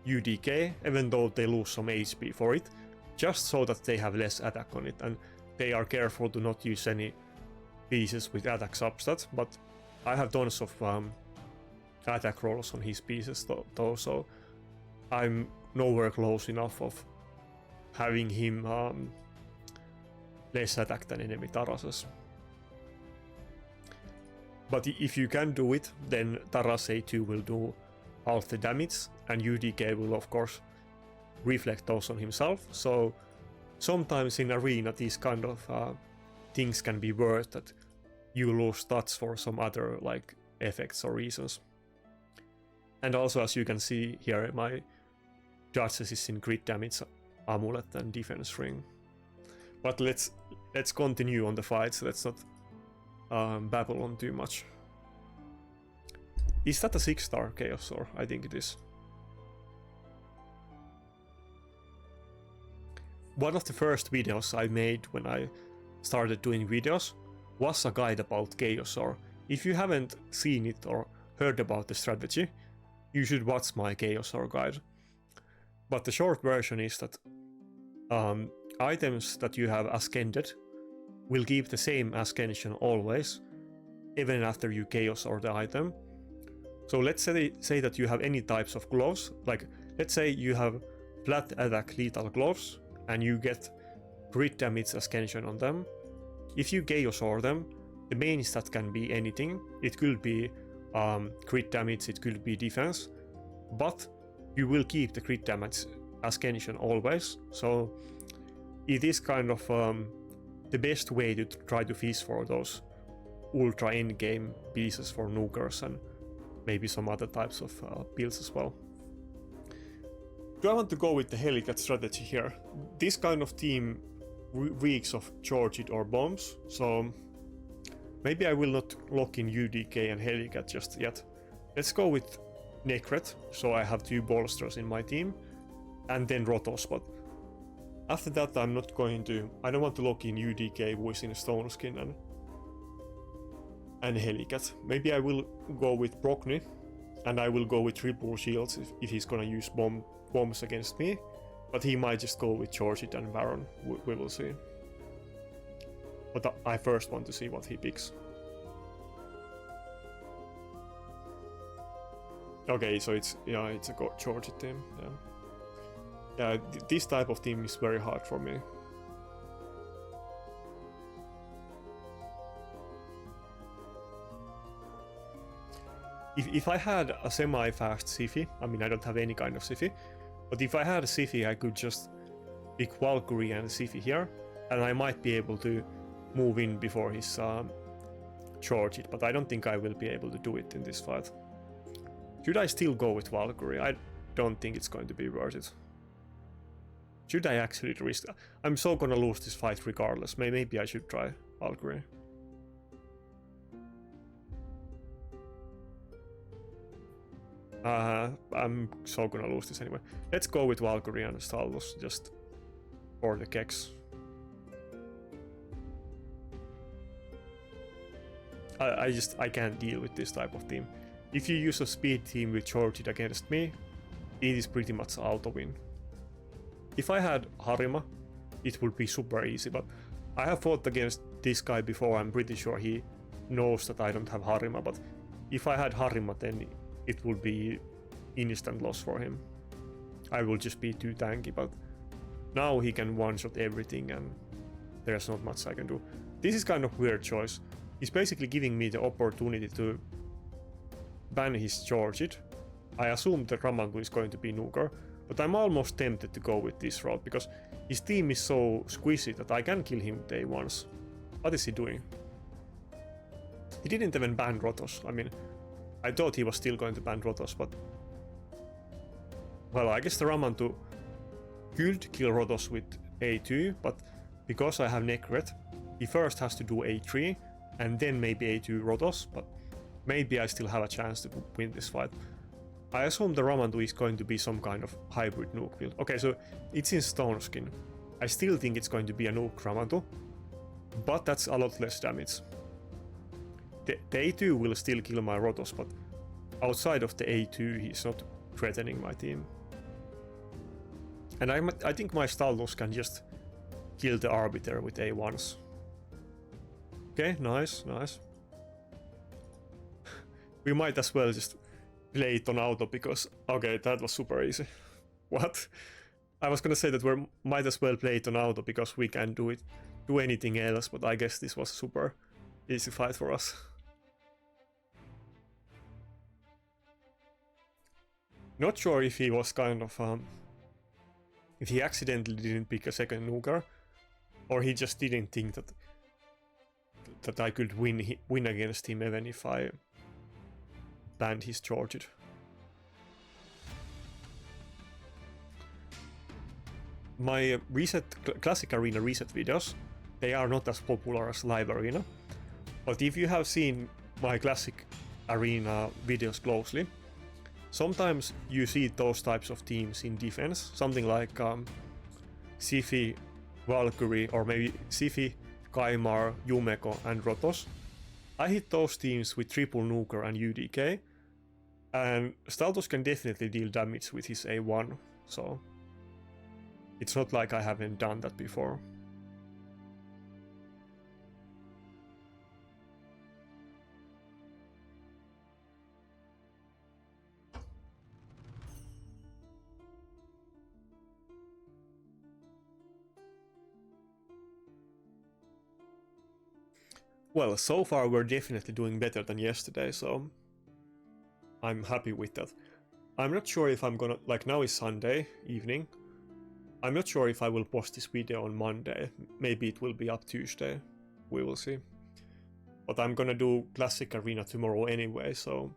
[SPEAKER 1] UDK, even though they lose some HP for it, just so that they have less attack on it, and they are careful to not use any pieces with attack substats. But I have tons of attack rolls on his pieces though, so I'm nowhere close enough of having him less attack than enemy Tarases. But if you can do it, then Taras A2 will do half the damage, and UDK will of course reflect those on himself. So sometimes in arena these kind of things can be worth that you lose stats for some other like effects or reasons. And also, as you can see here, my judges is in crit damage, amulet, and defense ring. But let's continue on the fights. Let's not babble on too much. Is that a 6-star Chaos Sword? I think it is. One of the first videos I made when I started doing videos was a guide about Chaos Sword. If you haven't seen it or heard about the strategy, you should watch my Chaos Sword guide. But the short version is that items that you have ascended will keep the same ascension always, even after you Chaos Sword the item. So let's say that you have any types of gloves, like let's say you have flat attack lethal gloves and you get crit damage ascension on them. If you Chaos Sword them, the main stat can be anything. It could be crit damage, it could be defense, but you will keep the crit damage ascension always. So it is kind of the best way to try to fish for those ultra endgame pieces for nukers and maybe some other types of builds as well. Do I want to go with the Helicat strategy here? This kind of team reeks of charged or bombs, so maybe I will not lock in UDK and Helicat just yet. Let's go with Necret, so I have 2 bolsters in my team, and then Rotos, but after that I don't want to lock in UDK, who is in Stone Skin, and Helicat. Maybe I will go with Brockney, and I will go with triple shields if he's gonna use bombs against me, but he might just go with Georgit and Baron. We will see. But I first want to see what he picks. Okay, so it's a Georgit team. Yeah, this type of team is very hard for me. If I had a semi-fast Siphi, I mean I don't have any kind of Siphi, but if I had a Siphi I could just pick Valkyrie and Siphi here, and I might be able to move in before his charge it, but I don't think I will be able to do it in this fight. Should I still go with Valkyrie? I don't think it's going to be worth it. Should I actually risk? I'm so gonna lose this fight regardless. Maybe I should try Valkyrie. I'm so gonna lose this anyway. Let's go with Valkyrie and Stallos just for the keks. I can't deal with this type of team. If you use a speed team with Georgit against me, it is pretty much auto win. If I had Harima, it would be super easy, but I have fought against this guy before. I'm pretty sure he knows that I don't have Harima, but if I had Harima, then it would be instant loss for him. I will just be too tanky, but now he can one-shot everything and there's not much I can do. This is kind of weird choice. He's basically giving me the opportunity to ban his Georgit. I assume the Ramangu is going to be nuker, but I'm almost tempted to go with this route because his team is so squishy that I can kill him day once. What is he doing? He didn't even ban Rotos. I mean, I thought he was still going to ban Rotos, but... Well, I guess the Ramantu could kill Rotos with A2, but because I have Necret, he first has to do A3, and then maybe A2 Rotos, but maybe I still have a chance to win this fight. I assume the Ramantu is going to be some kind of hybrid nuke build. Okay, so it's in Stone Skin. I still think it's going to be a nuke Ramantu, but that's a lot less damage. The A2 will still kill my Rotos, but outside of the A2 he's not threatening my team. And I think my Stallos can just kill the Arbiter with A1s. Okay, nice, nice. We might as well just play it on auto because... Okay, that was super easy. What? I was gonna say that we might as well play it on auto because we can't do anything else, but I guess this was a super easy fight for us. Not sure if he was kind of if he accidentally didn't pick a second nuker, or he just didn't think that I could win against him even if I banned his charge. My classic arena reset videos, they are not as popular as live arena, but if you have seen my classic arena videos closely, sometimes you see those types of teams in defense, something like Siphi, Valkyrie, or maybe Siphi, Kaimar, Yumeko, and Rotos. I hit those teams with triple nuker and UDK, and Staltos can definitely deal damage with his A1, so it's not like I haven't done that before. Well, so far we're definitely doing better than yesterday, so I'm happy with that. I'm not sure if I'm gonna, like now is Sunday evening, I'm not sure if I will post this video on Monday, maybe it will be up Tuesday, we will see. But I'm gonna do Classic Arena tomorrow anyway, so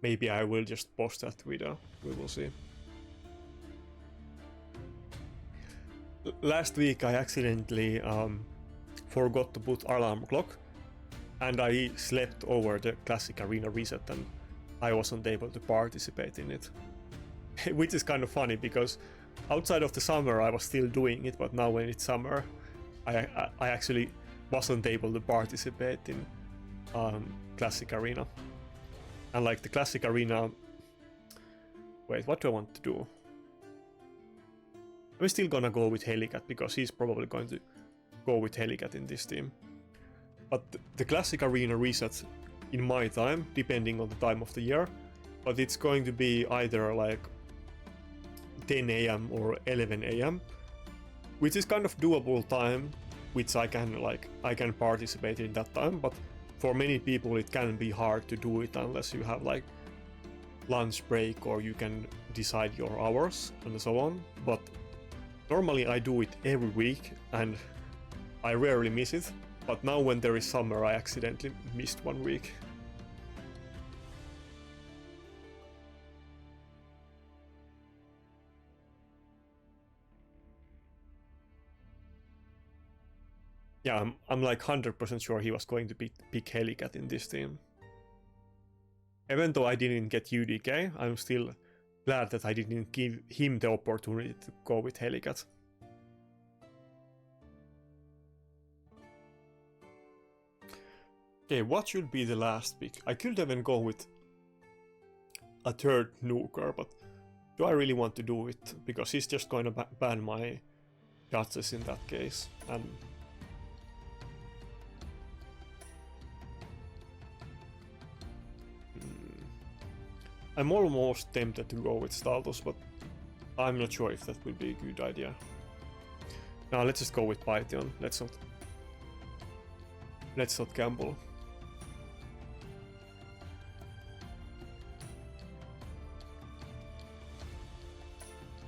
[SPEAKER 1] maybe I will just post that video, we will see. Last week I accidentally forgot to put alarm clock, and I slept over the Classic Arena reset and I wasn't able to participate in it. Which is kind of funny because outside of the summer I was still doing it, but now when it's summer I actually wasn't able to participate in Classic Arena. And like the Classic Arena... Wait, what do I want to do? I'm still gonna go with Helicat because he's probably going to go with Helicat in this team. But the Classic Arena resets in my time, depending on the time of the year, but it's going to be either like 10 AM or 11 AM, which is kind of doable time, which I can participate in that time, but for many people it can be hard to do it unless you have like lunch break or you can decide your hours and so on. But normally I do it every week and I rarely miss it, but now when there is summer I accidentally missed 1 week. Yeah, I'm like 100% sure he was going to pick Helicat in this team. Even though I didn't get UDK, I'm still glad that I didn't give him the opportunity to go with Helicat. Okay, what should be the last pick? I could even go with a third nuker, but do I really want to do it? Because he's just going to ban my judges in that case. And I'm almost tempted to go with Staltos, but I'm not sure if that would be a good idea. Now let's just go with Python. Let's not gamble.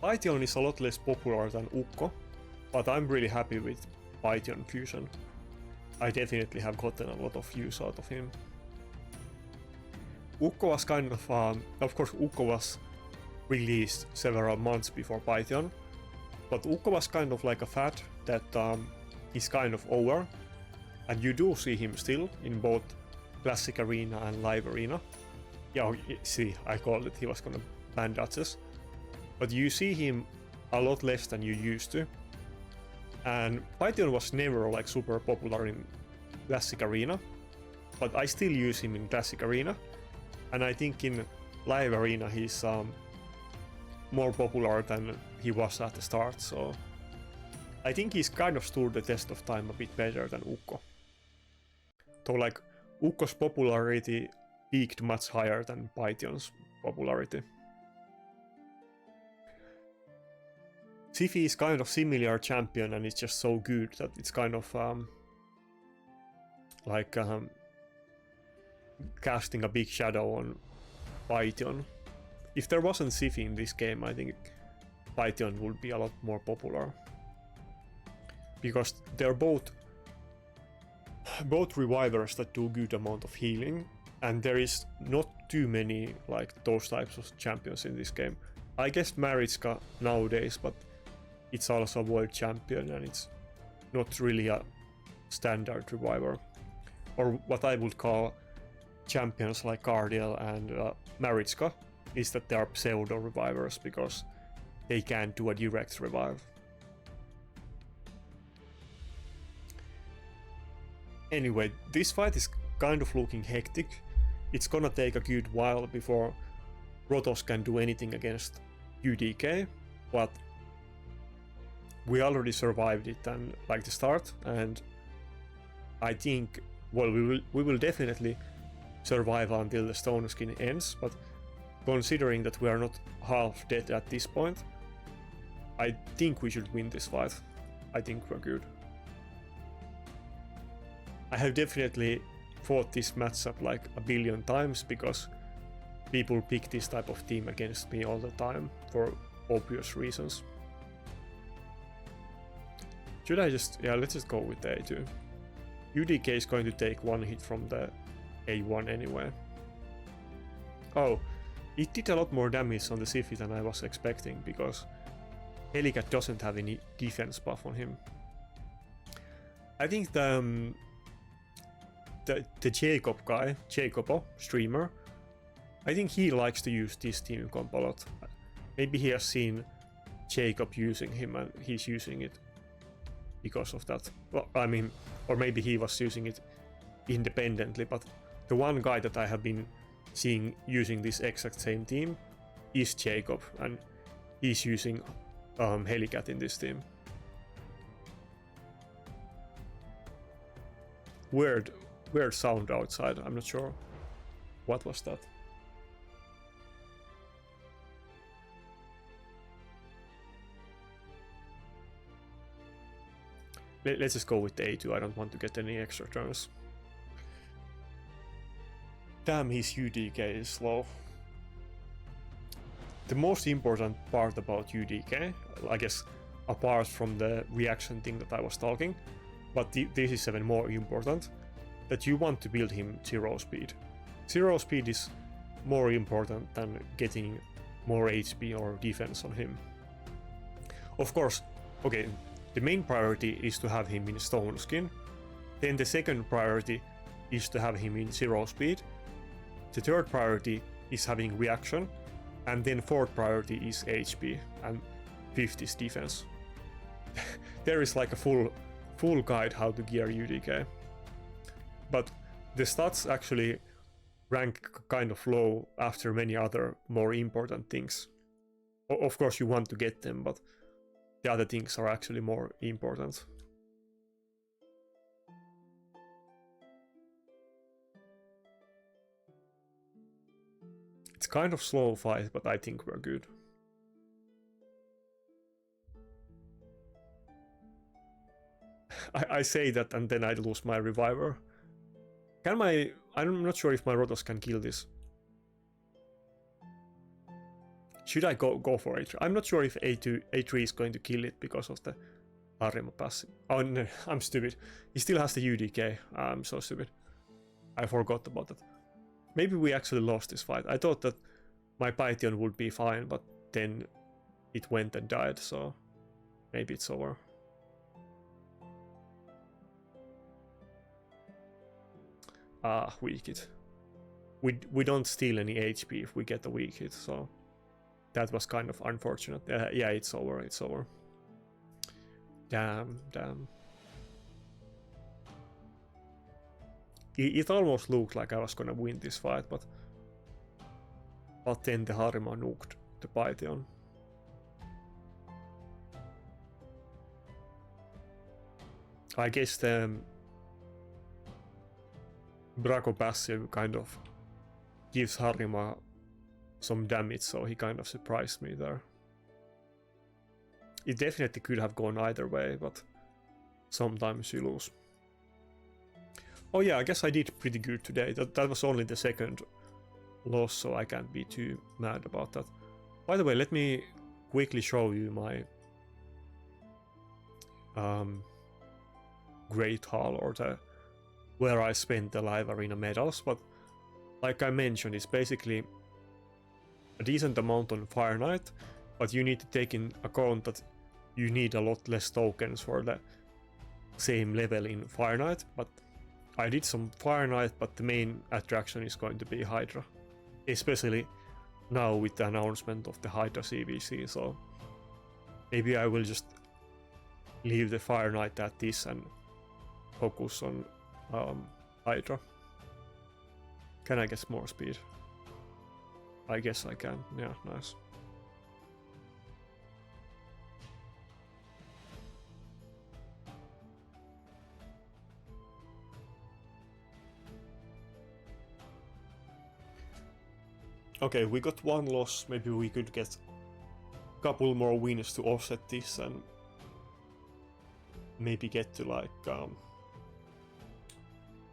[SPEAKER 1] Python is a lot less popular than Ukko, but I'm really happy with Python fusion. I definitely have gotten a lot of use out of him. Ukko was kind of course Ukko was released several months before Python, but Ukko was kind of like a fad that is kind of over, and you do see him still in both Classic Arena and Live Arena. Yeah, see, I called it, he was gonna ban Duchess. But you see him a lot less than you used to. And Python was never like super popular in Classic Arena, but I still use him in Classic Arena. And I think in Live Arena he's more popular than he was at the start, so I think he's kind of stood the test of time a bit better than Ukko. So like Ukko's popularity peaked much higher than Python's popularity. Siphi is kind of similar champion and it's just so good that it's kind of casting a big shadow on Python. if there wasn't Siphi in this game, I think Python would be a lot more popular. Because they're both revivers that do good amount of healing, and there is not too many like those types of champions in this game. I guess Maritzka nowadays, but it's also a world champion and it's not really a standard reviver. Or what I would call champions like Cardiel and Maritzka is that they are pseudo revivers because they can't do a direct revive. Anyway, this fight is kind of looking hectic. It's gonna take a good while before Rotos can do anything against UDK, but we already survived it and like the start, and I think, well, we will definitely survive until the stone skin ends, but considering that we are not half dead at this point, I think we should win this fight. I think we're good. I have definitely fought this matchup like a billion times because people pick this type of team against me all the time for obvious reasons. Should I just... yeah, let's just go with the A2. UDK is going to take one hit from the A1 anyway. Oh, it did a lot more damage on the Siphi than I was expecting because Helicat doesn't have any defense buff on him. I think the Jacob guy, Jacobo, streamer, I think he likes to use this team comp a lot. Maybe he has seen Jacob using him and he's using it because of that. Well, I mean, or maybe he was using it independently, but the one guy that I have been seeing using this exact same team is Jacob, and he's using Helicat in this team. Weird sound outside, I'm not sure. What was that? Let's just go with the A2, I don't want to get any extra turns. Damn, his UDK is slow. The most important part about UDK, I guess apart from the reaction thing that I was talking, but this is even more important, that you want to build him 0 speed. 0 speed is more important than getting more HP or defense on him. Of course, okay, the main priority is to have him in stone skin, then the second priority is to have him in 0 speed, the third priority is having reaction, and then fourth priority is HP, and fifth is defense. There is like a full guide how to gear UDK. But the stats actually rank kind of low after many other more important things. Of course you want to get them, but the other things are actually more important. It's kind of slow fight, but I think we're good. I say that and then I lose my reviver. I'm not sure if my Rotos can kill this. Should I go for A3? I'm not sure if A3 is going to kill it because of the Harima passive. Oh no, I'm stupid. He still has the UDK. I'm so stupid. I forgot about that. Maybe we actually lost this fight. I thought that my Python would be fine, but then it went and died, so maybe it's over. Ah, weak hit. We don't steal any HP if we get a weak hit, so that was kind of unfortunate. Yeah, it's over, it's over. Damn. It almost looked like I was gonna win this fight, but then the Harima nuked the Python. I guess the Braco passive kind of gives Harima some damage, so he kind of surprised me there. It definitely could have gone either way, but sometimes you lose. Oh yeah, I guess I did pretty good today. That was only the second loss, so I can't be too mad about that. By the way, let me quickly show you my Great Hall, or where I spent the live arena medals, but like I mentioned, it's basically a decent amount on Fire Knight, but you need to take in account that you need a lot less tokens for the same level in Fire Knight. But I did some Fire Knight, but the main attraction is going to be Hydra, especially now with the announcement of the Hydra CVC, so maybe I will just leave the Fire Knight at this and focus on Hydra. Can I get more speed? I guess I can. Yeah, nice. Okay, we got one loss. Maybe we could get a couple more wins to offset this and maybe get to like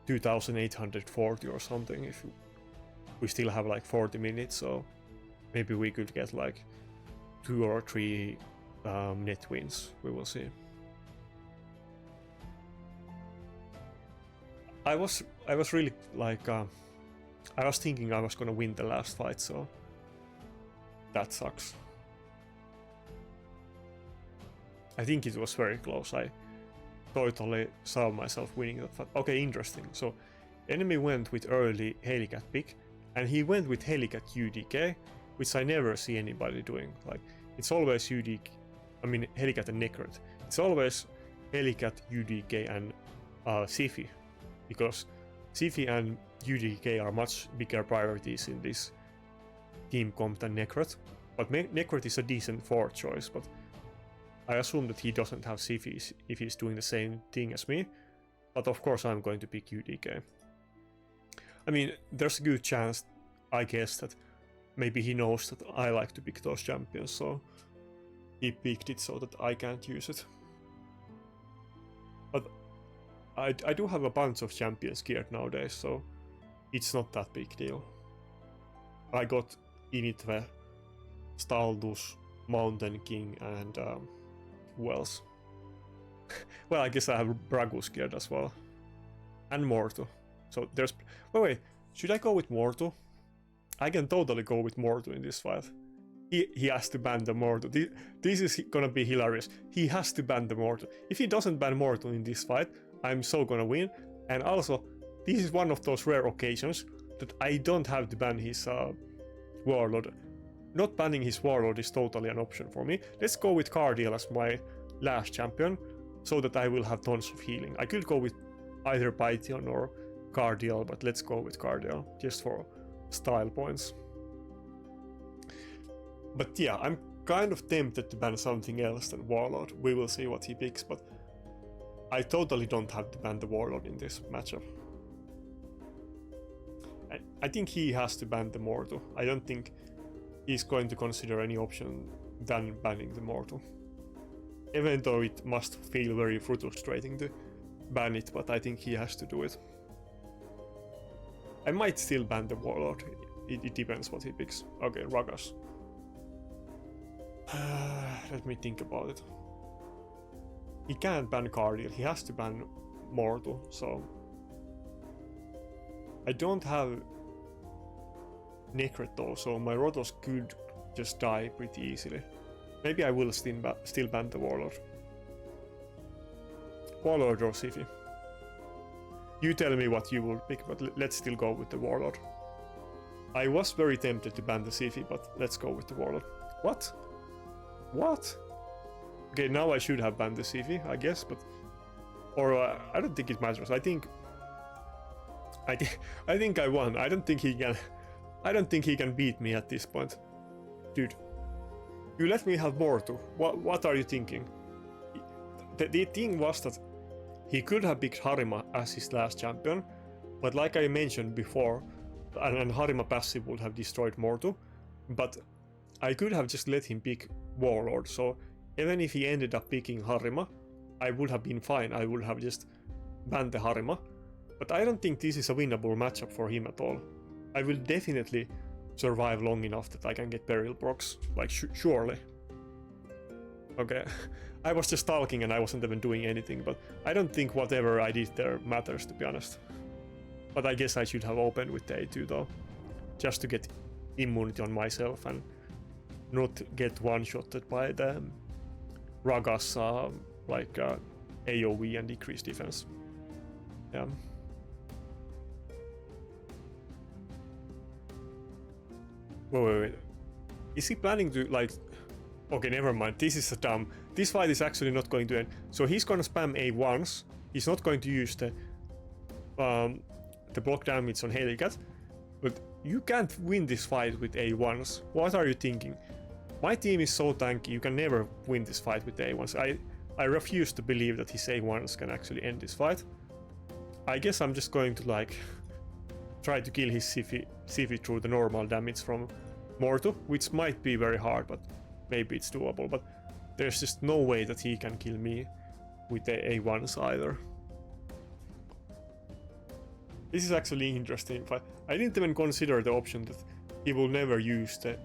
[SPEAKER 1] 2840 or something if we still have like 40 minutes, so maybe we could get like 2 or 3 net wins. We will see. I was really like I was thinking I was gonna win the last fight, so that sucks. I think it was very close. I totally saw myself winning that fight. Okay, interesting. So enemy went with early Helicat pick, and he went with Helicat UDK, which I never see anybody doing. Like, it's always UDK, I mean Helicat and Necrot. It's always Helicat, UDK and Siphi, because Siphi and UDK are much bigger priorities in this team comp than Necrot. But Necrot is a decent 4th choice, but I assume that he doesn't have Siphi if he's doing the same thing as me. But of course I'm going to pick UDK. I mean, there's a good chance, I guess, that maybe he knows that I like to pick those champions, so he picked it so that I can't use it. But I do have a bunch of champions geared nowadays, so it's not that big deal. I got Initve, Staldus, Mountain King, and who else? Well, I guess I have Bragus geared as well. And Mortu. So there's... Wait, should I go with Mortu? I can totally go with Mortu in this fight. He has to ban the Mortu. This is gonna be hilarious. He has to ban the Mortu. If he doesn't ban Mortu in this fight, I'm so gonna win. And also, this is one of those rare occasions that I don't have to ban his Warlord. Not banning his Warlord is totally an option for me. Let's go with Cardiel as my last champion, so that I will have tons of healing. I could go with either Python or Cardiel, but let's go with Cardiel, just for style points. But yeah, I'm kind of tempted to ban something else than Warlord. We will see what he picks, but I totally don't have to ban the Warlord in this matchup. I think he has to ban the Mortu. I don't think he's going to consider any option than banning the Mortu. Even though it must feel very frustrating to ban it, but I think he has to do it. I might still ban the Warlord. It depends what he picks. Okay, Ragas. Let me think about it. He can't ban Cardiel. He has to ban Mortu, so... I don't have Necrot though, so my Rotos could just die pretty easily. Maybe I will still ban the Warlord. Warlord or Siphi. You tell me what you will pick, but let's still go with the Warlord. I was very tempted to ban the Siphi, but let's go with the Warlord. What? What? Okay, now I should have banned the Siphi, I guess, but... Or I don't think it matters. I think I won. I don't think he can beat me at this point. Dude. You let me have Mortu. What are you thinking? The thing was that he could have picked Harima as his last champion, but like I mentioned before, and Harima passive would have destroyed Mortu, but I could have just let him pick Warlord, so even if he ended up picking Harima, I would have been fine. I would have just banned the Harima, but I don't think this is a winnable matchup for him at all. I will definitely survive long enough that I can get burial procs, like surely. Okay, I was just talking and I wasn't even doing anything, but I don't think whatever I did there matters, to be honest. But I guess I should have opened with the A2 though, just to get immunity on myself and not get one-shotted by the Ragas AoE and decreased defense. Yeah. Wait. Is he planning to like... Okay, never mind. This is a dumb... This fight is actually not going to end. So he's gonna spam A1s. He's not going to use the block damage on Helicat. But you can't win this fight with A1s. What are you thinking? My team is so tanky, you can never win this fight with A1s. I refuse to believe that his A1s can actually end this fight. I guess I'm just going to like try to kill his Siphi through the normal damage from Mortu, which might be very hard, but maybe it's doable. But there's just no way that he can kill me with the A1s either. This is actually interesting, but I didn't even consider the option that he will never use the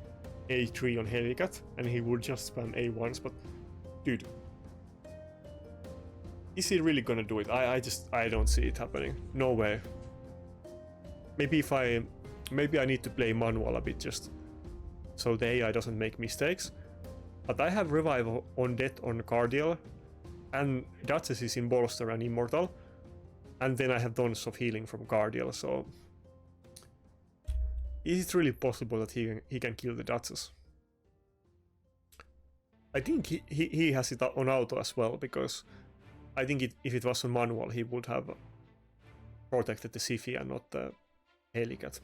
[SPEAKER 1] A3 on Helicat and he would just spam A1s, but dude, is he really gonna do it? I don't see it happening. No way. Maybe I need to play manual a bit just so the AI doesn't make mistakes. But I have revival on death on Cardiel, and Duchess is in bolster and immortal, and then I have tons of healing from Cardiel. So is it really possible that he can kill the Duchess? I think he has it on auto as well, because I think if it was on manual he would have protected the Siphi and not the Helicat.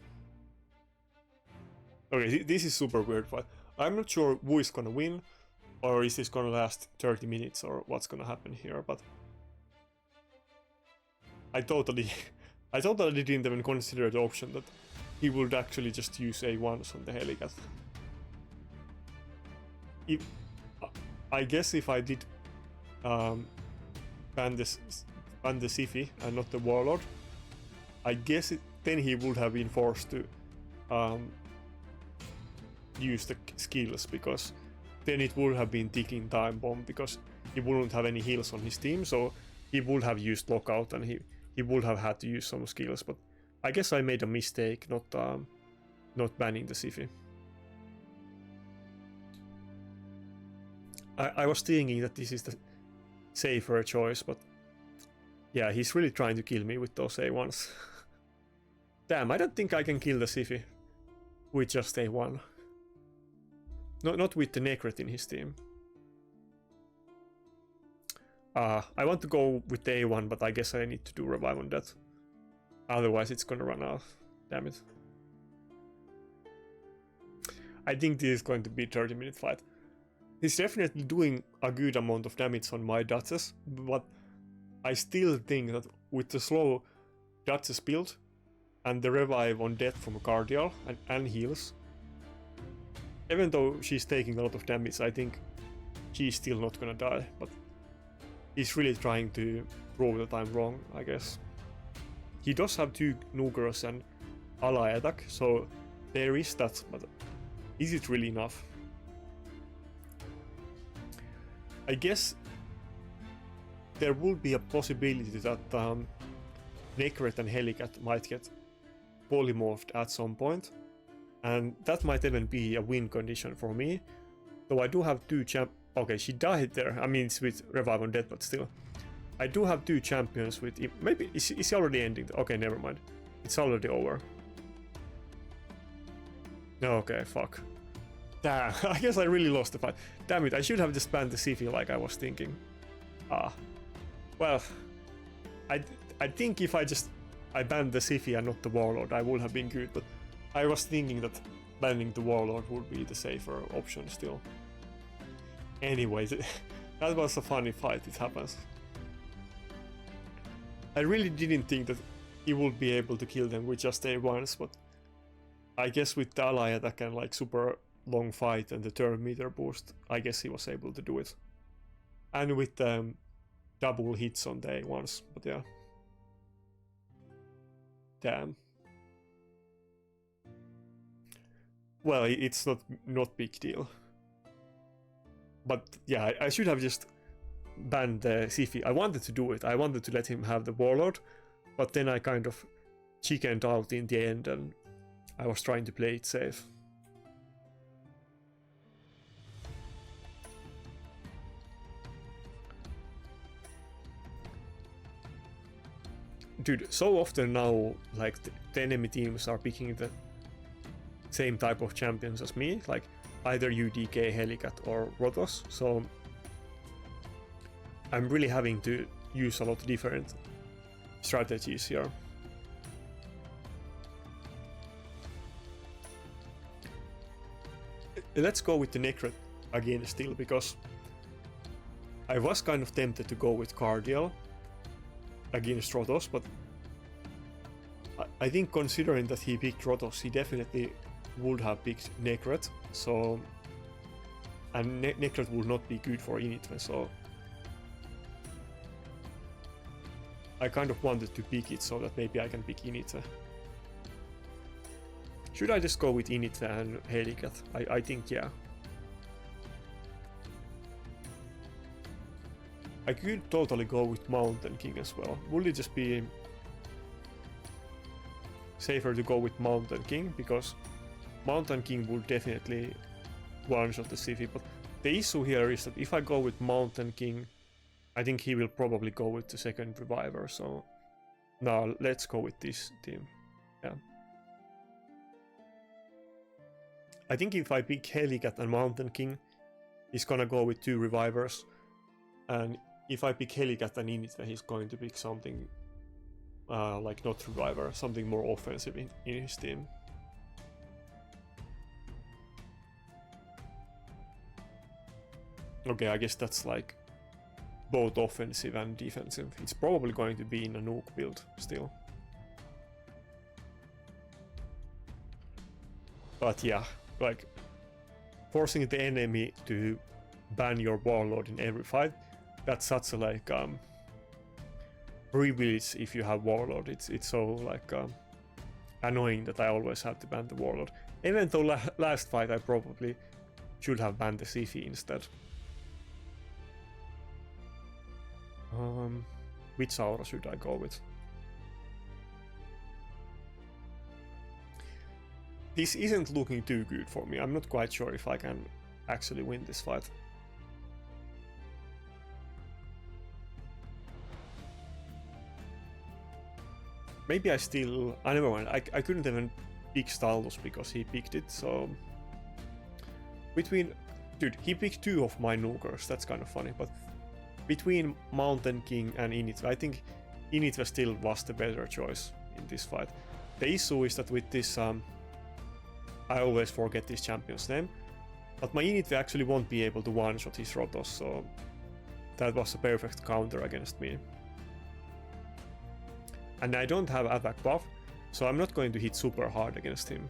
[SPEAKER 1] Okay, this is super weird, but I'm not sure who is gonna win, or is this gonna last 30 minutes, or what's gonna happen here, but I totally didn't even consider the option that he would actually just use A1s on the Helicat. I guess if I did ban the Siphi and not the Warlord, I guess then he would have been forced to use the skills, because then it would have been ticking time bomb, because he wouldn't have any heals on his team, so he would have used lockout and he would have had to use some skills. But I guess I made a mistake not banning the Siphi. I was thinking that this is the safer choice, but yeah, he's really trying to kill me with those A1s. Damn, I don't think I can kill the Siphi with just A1. Not with the Necret in his team. I want to go with the A1, but I guess I need to do revive on that. Otherwise it's gonna run out. Damn it. I think this is going to be a 30-minute fight. He's definitely doing a good amount of damage on my Duchess, but I still think that with the slow Duchess build and the revive on death from Cardial and heals, even though she's taking a lot of damage, I think she's still not gonna die, but he's really trying to prove that I'm wrong, I guess. He does have 2 Nukeros and ally attack, so there is that, but is it really enough? I guess there would be a possibility that Necret and Helicat might get polymorphed at some point, and that might even be a win condition for me. Though I do have 2 okay, she died there. I mean, it's with revive on death, but still. I do have 2 champions with... Maybe... Is he already ending? Okay, never mind. It's already over. Okay, fuck. Damn, I guess I really lost the fight. Damn it, I should have just banned the Siphi like I was thinking. Well, I think if I banned the Siphi and not the Warlord, I would have been good, but I was thinking that banning the Warlord would be the safer option still. Anyways, that was a funny fight, it happens. I really didn't think that he would be able to kill them with just A1s, but I guess with the ally attack and like super long fight and the turn meter boost, I guess he was able to do it. And with double hits on the A1s, but yeah. Damn. Well, it's not big deal. But yeah, I should have just banned the Siphi. I wanted to do it. I wanted to let him have the Warlord, but then I kind of chickened out in the end and I was trying to play it safe. Dude, so often now, like, the enemy teams are picking the same type of champions as me, like either UDK, Helicat or Rotos, so I'm really having to use a lot of different strategies here. Let's go with the Necret again still, because I was kind of tempted to go with Cardiel against Rotos, but I think considering that he picked Rotos, he definitely would have picked Necret, so... and Necret would not be good for Initve, so... I kind of wanted to pick it so that maybe I can pick Initve. Should I just go with Initve and Helicat? I think yeah. I could totally go with Mountain King as well. Would it just be safer to go with Mountain King? Because Mountain King would definitely one-shot the Siphi, but the issue here is that if I go with Mountain King, I think he will probably go with the second Reviver, so now let's go with this team. Yeah. I think if I pick Helicat and Mountain King, he's gonna go with 2 Revivers, and if I pick Helicat and Initve, he's going to pick something like not Reviver, something more offensive in his team. Okay, I guess that's like both offensive and defensive. It's probably going to be in a nuke build still. But yeah, like forcing the enemy to ban your Warlord in every fight, that's such a like privilege if you have Warlord. It's so like annoying that I always have to ban the Warlord. Even though last fight I probably should have banned the Siphi instead. Which aura should I go with? This isn't looking too good for me. I'm not quite sure if I can actually win this fight. Maybe I still... never mind. I couldn't even pick Staldos because he picked it, so... Between... Dude, he picked 2 of my nukers. That's kind of funny, but... Between Mountain King and Initve, I think Initve still was the better choice in this fight. The issue is that with this... I always forget this champion's name, but my Initve actually won't be able to one-shot his Rotos, so... That was a perfect counter against me. And I don't have attack buff, so I'm not going to hit super hard against him.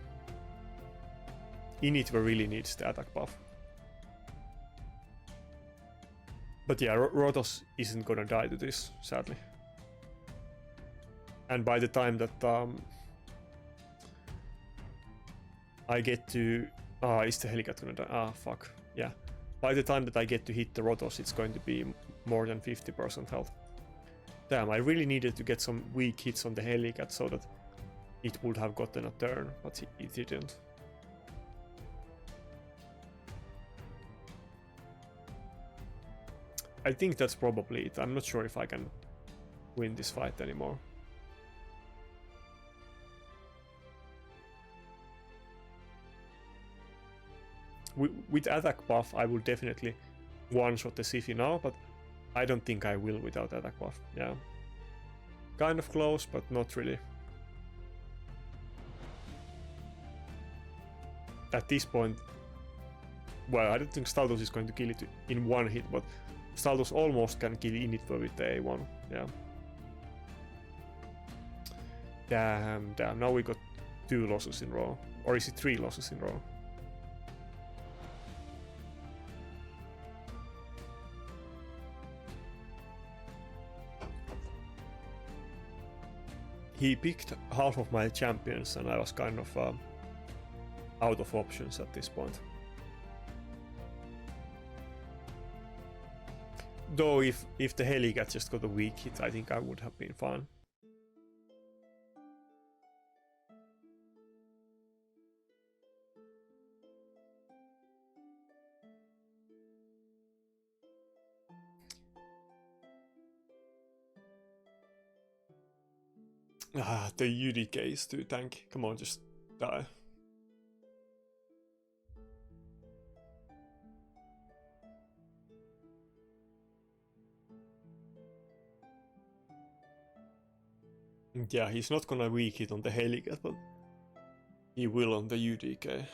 [SPEAKER 1] Initve really needs the attack buff. But yeah, Rotos isn't gonna die to this, sadly. And by the time that I get to... is the Helicat gonna die? Fuck. Yeah. By the time that I get to hit the Rotos, it's going to be more than 50% health. Damn, I really needed to get some weak hits on the Helicat so that it would have gotten a turn, but it didn't. I think that's probably it. I'm not sure if I can win this fight anymore. With attack buff, I will definitely one-shot the Siphi now, but I don't think I will without attack buff. Yeah. Kind of close, but not really. At this point... Well, I don't think Staldos is going to kill it in one hit, but Staldos almost can kill Initve with the A1. Yeah. Damn. Now we got 2 losses in row. Or is it 3 losses in row? He picked half of my champions and I was kind of out of options at this point. Though if the Helicat just got a weak hit, I think I would have been fine. The UDK is too tanky. Come on, just die. Yeah, he's not gonna weak hit on the Helicat, but he will on the UDK.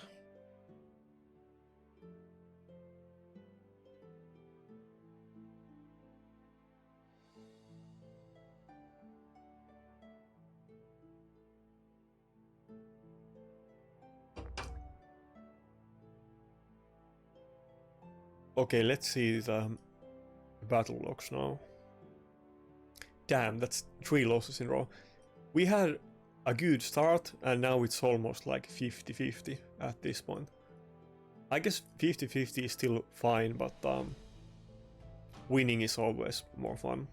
[SPEAKER 1] Okay, let's see the battle logs now. Damn, that's 3 losses in a row. We had a good start, and now it's almost like 50-50 at this point. I guess 50-50 is still fine, but winning is always more fun.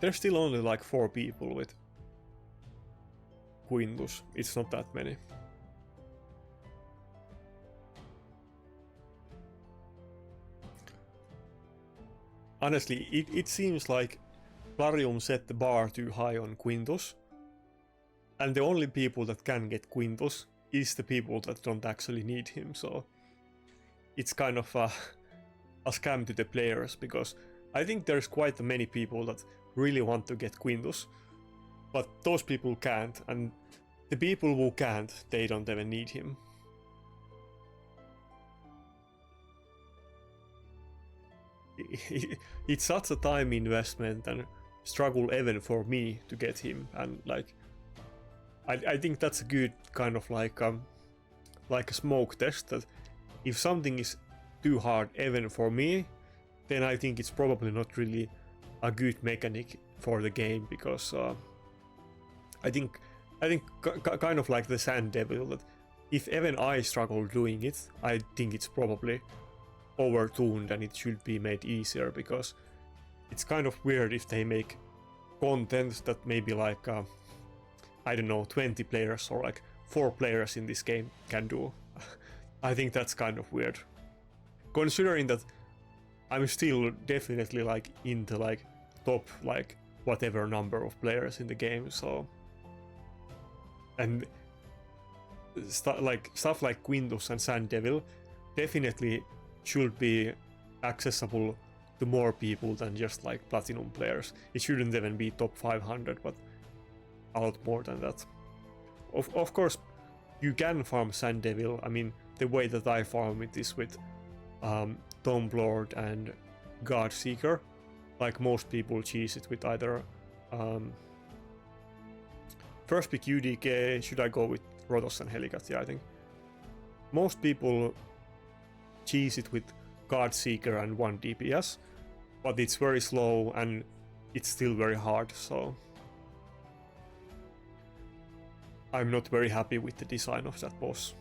[SPEAKER 1] There's still only like 4 people with Quintus. It's not that many. Honestly, it seems like Plarium set the bar too high on Quintus, and the only people that can get Quintus is the people that don't actually need him, so it's kind of a scam to the players, because I think there's quite many people that really want to get Quintus, but those people can't, and the people who can't, they don't even need him. It's such a time investment and struggle even for me to get him, and like I think that's a good kind of like a smoke test, that if something is too hard even for me, then I think it's probably not really a good mechanic for the game, because I think kind of like the Sand Devil, that if even I struggle doing it, I think it's probably overtuned and it should be made easier, because it's kind of weird if they make content that maybe like I don't know, 20 players or like 4 players in this game can do. I think that's kind of weird, considering that I'm still definitely like into like top like whatever number of players in the game, so and stuff like Quintus and Sand Devil definitely should be accessible to more people than just like platinum players. It shouldn't even be top 500, but a lot more than that. Of course, you can farm Sand Devil. I mean, the way that I farm it is with Tomb Lord and God Seeker. Like most people cheese it with either first pick UDK. Should I go with Rotos and Helicat? Yeah, I think most people cheese it with God Seeker and 1 DPS, but it's very slow and it's still very hard, so I'm not very happy with the design of that boss.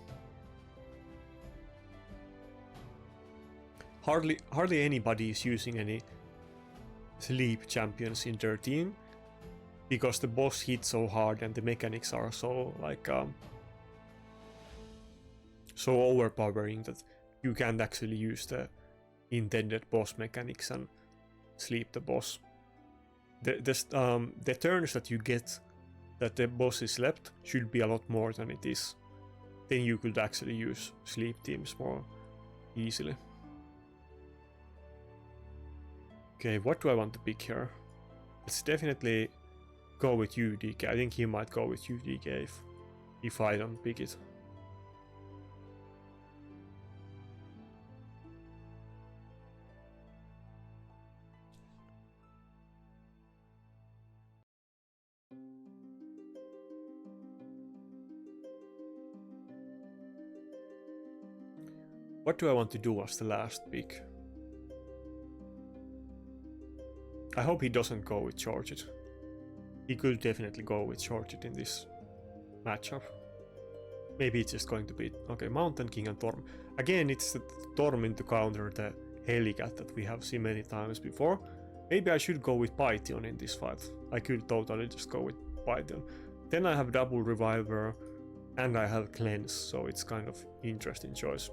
[SPEAKER 1] Hardly anybody is using any sleep champions in their team, because the boss hits so hard and the mechanics are so like so overpowering that you can't actually use the intended boss mechanics and sleep the boss. The turns that you get that the boss is slept should be a lot more than it is. Then you could actually use sleep teams more easily. Okay, what do I want to pick here? Let's definitely go with UDK. I think he might go with UDK if I don't pick it. What do I want to do as the last pick? I hope he doesn't go with Charge It. He could definitely go with Charge It in this. matchup. Maybe it's just going to be... Okay, Mountain King and Torm. Again, it's the Tormin to counter the Helicat that we have seen many times before. Maybe I should go with Python in this fight. I could totally just go with Python. Then I have double Reviver and I have Cleanse, so it's kind of interesting choice.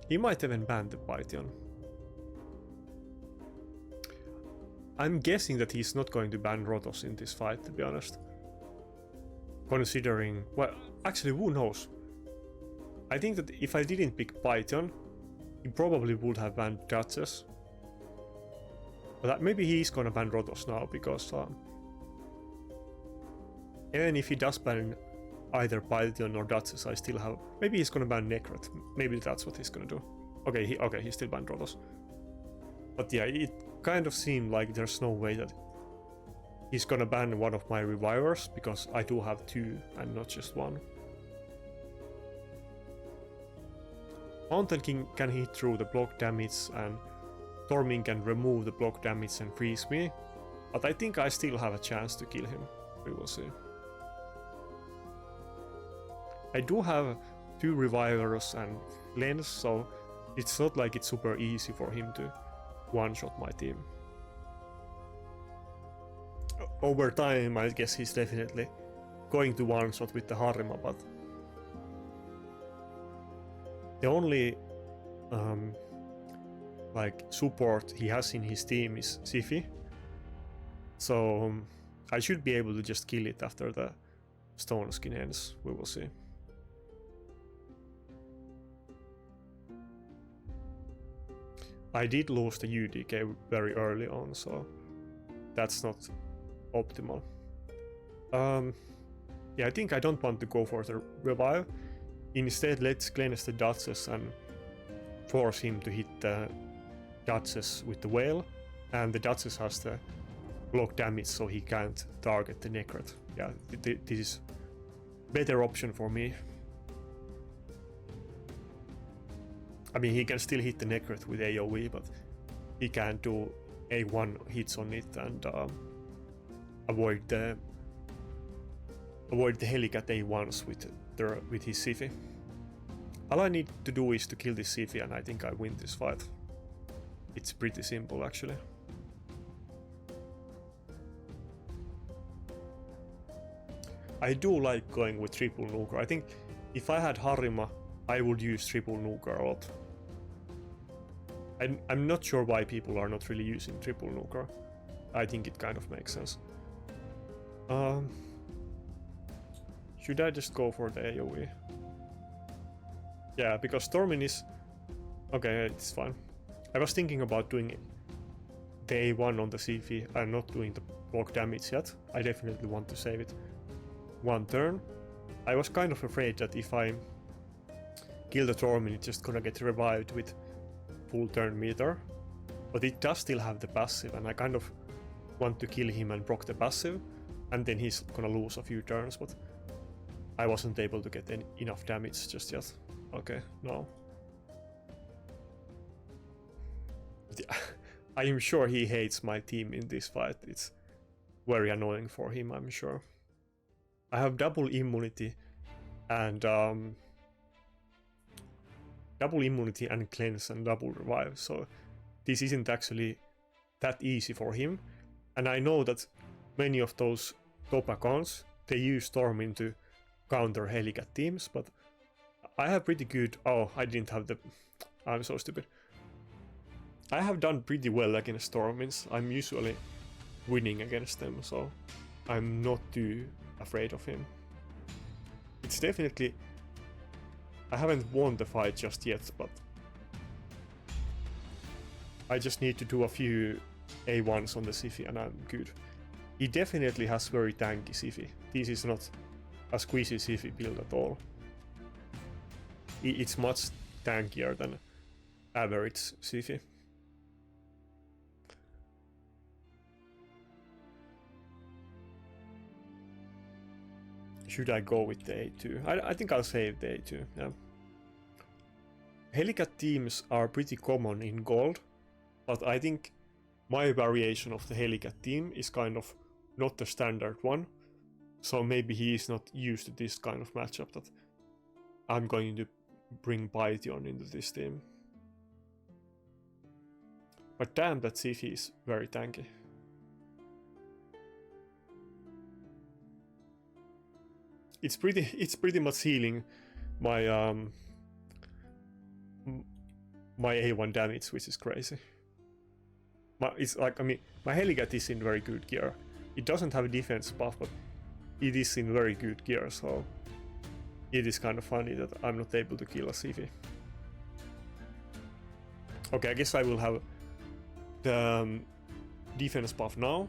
[SPEAKER 1] He might even ban the Python. I'm guessing that he's not going to ban Rotos in this fight, to be honest. Considering... Well, actually, who knows? I think that if I didn't pick Python, he probably would have banned Duchess. But maybe he's gonna ban Rotos now, because... even if he does ban either Python or Duchess, I still have... Maybe he's gonna ban Necrot. Maybe that's what he's gonna do. Okay, he still banned Rotos. But yeah, it kind of seemed like there's no way that he's gonna ban one of my Revivers, because I do have two and not just one. Mountain King can hit through the block damage and Tormin can remove the block damage and freeze me, but I think I still have a chance to kill him. We will see. I do have two Revivers and Lens, so it's not like it's super easy for him to one-shot my team. Over time, I guess he's definitely going to one-shot with the Harima, but the only like support he has in his team is Siphi, so I should be able to just kill it after the Stone Skin ends. We will see. I did lose the UDK very early on, so that's not optimal. Yeah, I think I don't want to go for the revive. Instead, let's cleanse the Duchess and force him to hit the Duchess with the Whale, and the Duchess has the block damage, so he can't target the Necrot. Yeah, this is better option for me. I mean, he can still hit the Necrot with AoE, but he can't do A1 hits on it and avoid the Helicat A1s with his Siphi. All I need to do is to kill this Siphi, and I think I win this fight. It's pretty simple, actually. I do like going with triple nuker. I think if I had Harima, I would use triple nuker a lot. I'm not sure why people are not really using triple nuker. I think it kind of makes sense. Should I just go for the AoE? Yeah, because Stormin is... Okay, it's fine. I was thinking about doing the A1 on the Siphi and not doing the block damage yet. I definitely want to save it one turn. I was kind of afraid that if I kill the Stormin, it's just gonna get revived with full turn meter. But it does still have the passive, and I kind of want to kill him and proc the passive, and then he's gonna lose a few turns, but I wasn't able to get enough damage just yet. Okay, no. I am sure he hates my team in this fight. It's very annoying for him, I'm sure. I have double immunity and cleanse and double revive, so this isn't actually that easy for him. And I know that many of those top accounts, they use Stormin to counter Helicat teams, but I have pretty good... Oh, I didn't have the... I'm so stupid. I have done pretty well against Stormins. I'm usually winning against them, so I'm not too afraid of him. It's definitely... I haven't won the fight just yet, but I just need to do a few A1s on the Siphi and I'm good. He definitely has very tanky Siphi. This is not a squeezy Siphi build at all. It's much tankier than average Siphi. Should I go with the A2? I think I'll save the A2, yeah. Helicat teams are pretty common in gold, but I think my variation of the Helicat team is kind of not the standard one. So maybe he is not used to this kind of matchup that I'm going to bring Python into this team. But damn, that Siphi is very tanky. It's pretty much healing my my A1 damage, which is crazy. It's like, I mean, my Helicat is in very good gear. It doesn't have a defense buff, but it is in very good gear, so it is kind of funny that I'm not able to kill a Siphi. Okay, I guess I will have the defense buff now,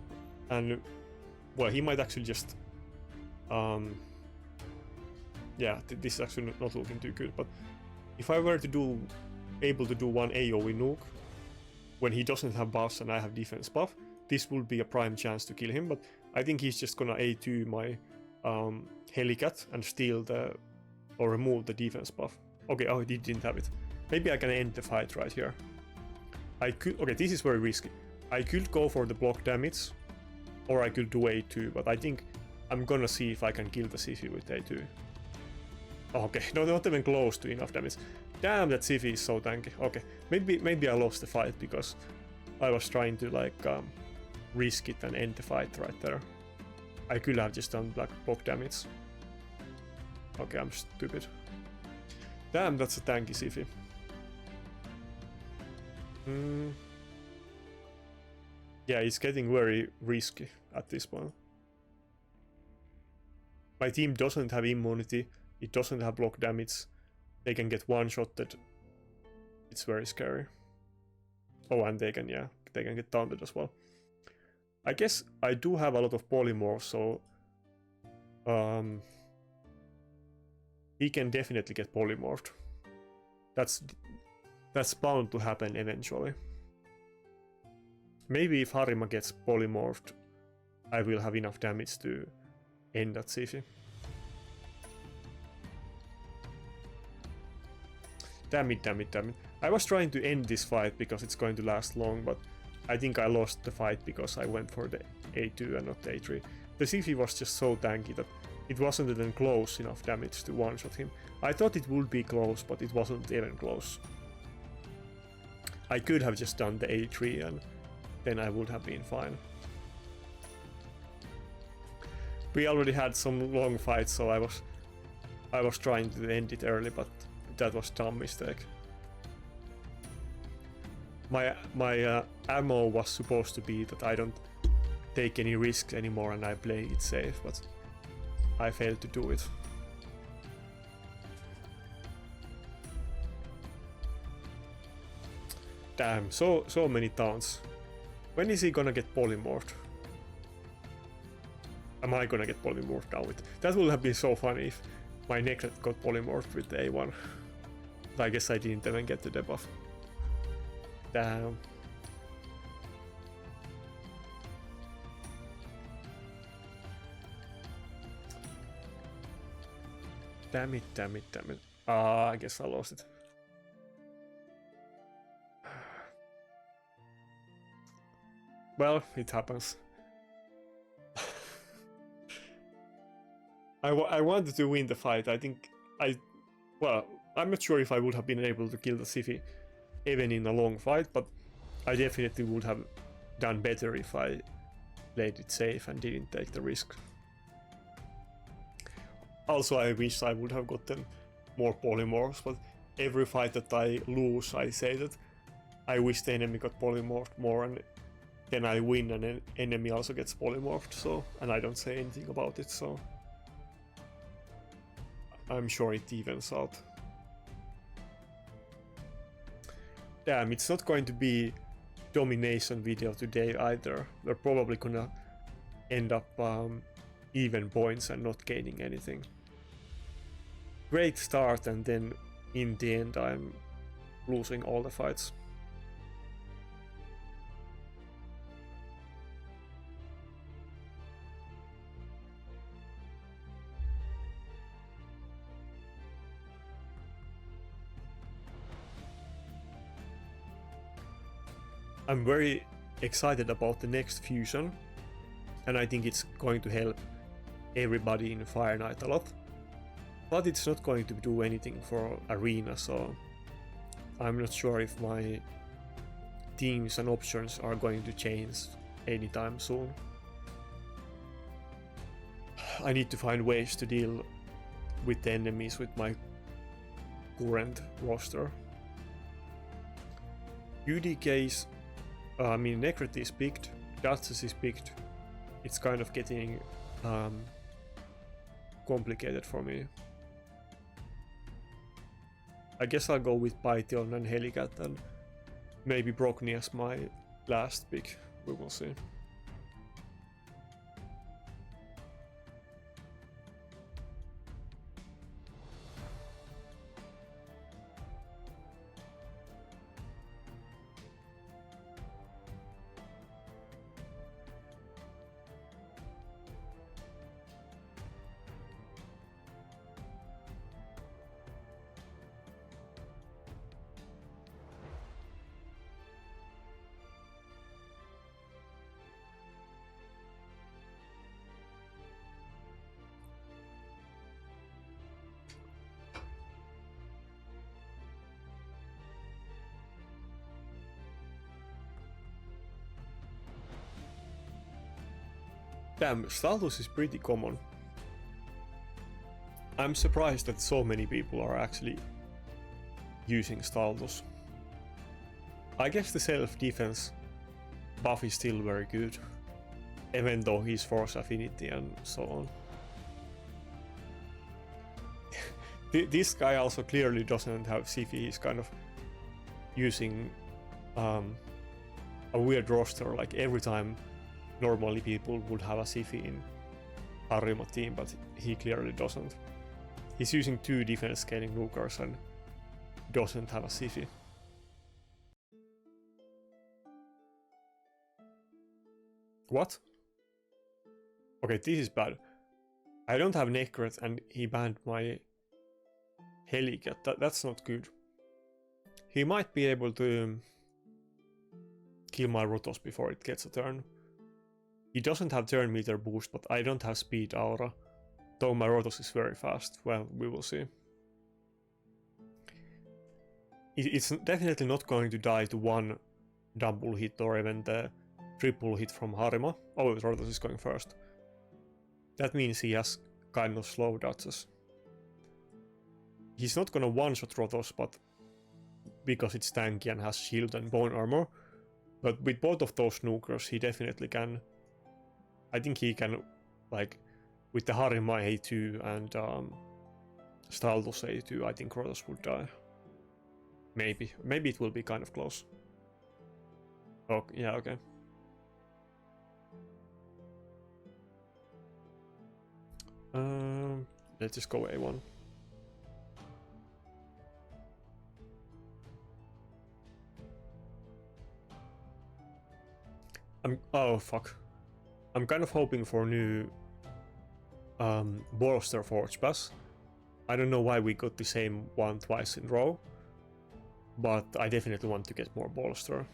[SPEAKER 1] and well, he might actually just yeah, this is actually not looking too good, but if I were to able to do one AoE nuke when he doesn't have buffs and I have defense buff, this would be a prime chance to kill him, but I think he's just gonna A2 my Helicat and steal or remove the defense buff. Okay, oh, he didn't have it. Maybe I can end the fight right here. Okay, this is very risky. I could go for the block damage, or I could do A2, but I think I'm gonna see if I can kill the Siphi with A2. Okay, no, not even close to enough damage. Damn, that Siphi is so tanky. Okay, maybe I lost the fight because I was trying to like risk it and end the fight right there. I could have just done like block damage. Okay, I'm stupid. Damn, that's a tanky Siphi. Yeah, it's getting very risky at this point. My team doesn't have immunity. It doesn't have block damage. They can get one-shotted. It's very scary. Oh, and they can get taunted as well. I guess I do have a lot of polymorphs, so he can definitely get polymorphed. That's bound to happen eventually. Maybe if Harima gets polymorphed, I will have enough damage to end that Siphi. Damn it. I was trying to end this fight because it's going to last long, but I think I lost the fight because I went for the A2 and not the A3. The Siphi was just so tanky that it wasn't even close enough damage to one-shot him. I thought it would be close, but it wasn't even close. I could have just done the A3 and then I would have been fine. We already had some long fights, so I was trying to end it early, but that was a dumb mistake. My ammo was supposed to be that I don't take any risks anymore and I play it safe, but I failed to do it. Damn, so many taunts. When is he gonna get polymorphed? Am I gonna get polymorphed now? That would have been so funny if my Nakarada got polymorphed with the A1. But I guess I didn't even get the debuff. Damn. Damn it. I guess I lost it. Well, it happens. I wanted to win the fight. I think I'm not sure if I would have been able to kill the Siphi even in a long fight, but I definitely would have done better if I played it safe and didn't take the risk. Also, I wish I would have gotten more polymorphs, but every fight that I lose, I say that I wish the enemy got polymorphed more, and then I win and an enemy also gets polymorphed, so, and I don't say anything about it, so I'm sure it evens out. Damn, it's not going to be domination video today either. We're probably gonna end up even points and not gaining anything. Great start, and then in the end I'm losing all the fights. I'm very excited about the next fusion, and I think it's going to help everybody in Fire Knight a lot. But it's not going to do anything for Arena, so I'm not sure if my teams and options are going to change anytime soon. I need to find ways to deal with the enemies with my current roster. UDK's, Necret is picked, Duchess is picked. It's kind of getting complicated for me. I guess I'll go with Python and Helicat and maybe Brockney as my last pick. We will see. Damn, status is pretty common. I'm surprised that so many people are actually using status. I guess the self-defense buff is still very good, even though he's force affinity and so on. This guy also clearly doesn't have Sifi. He's kind of using a weird roster, like every time normally people would have a Sifi in Harima team, but he clearly doesn't. He's using 2 defense scaling nukers and doesn't have a Sifi. What? Okay, this is bad. I don't have Necret and he banned my Helicat. That's not good. He might be able to kill my Rotos before it gets a turn. He doesn't have turn meter boost, but I don't have speed aura, though my Rotos is very fast. Well, we will see. It's definitely not going to die to 1 double hit or even the triple hit from Harima. Oh, Rotos is going first. That means he has kind of slow dodges. He's not gonna one-shot Rotos, but because it's tanky and has shield and bone armor. But with both of those nukers, he definitely can. I think he can, like, with the Harima A2 and Staldos A2, I think Rotos would die. Maybe it will be kind of close. Oh, yeah, okay. Let's just go A1. Oh fuck. I'm kind of hoping for new Bolster Forge Pass. I don't know why we got the same one twice in a row, but I definitely want to get more Bolster.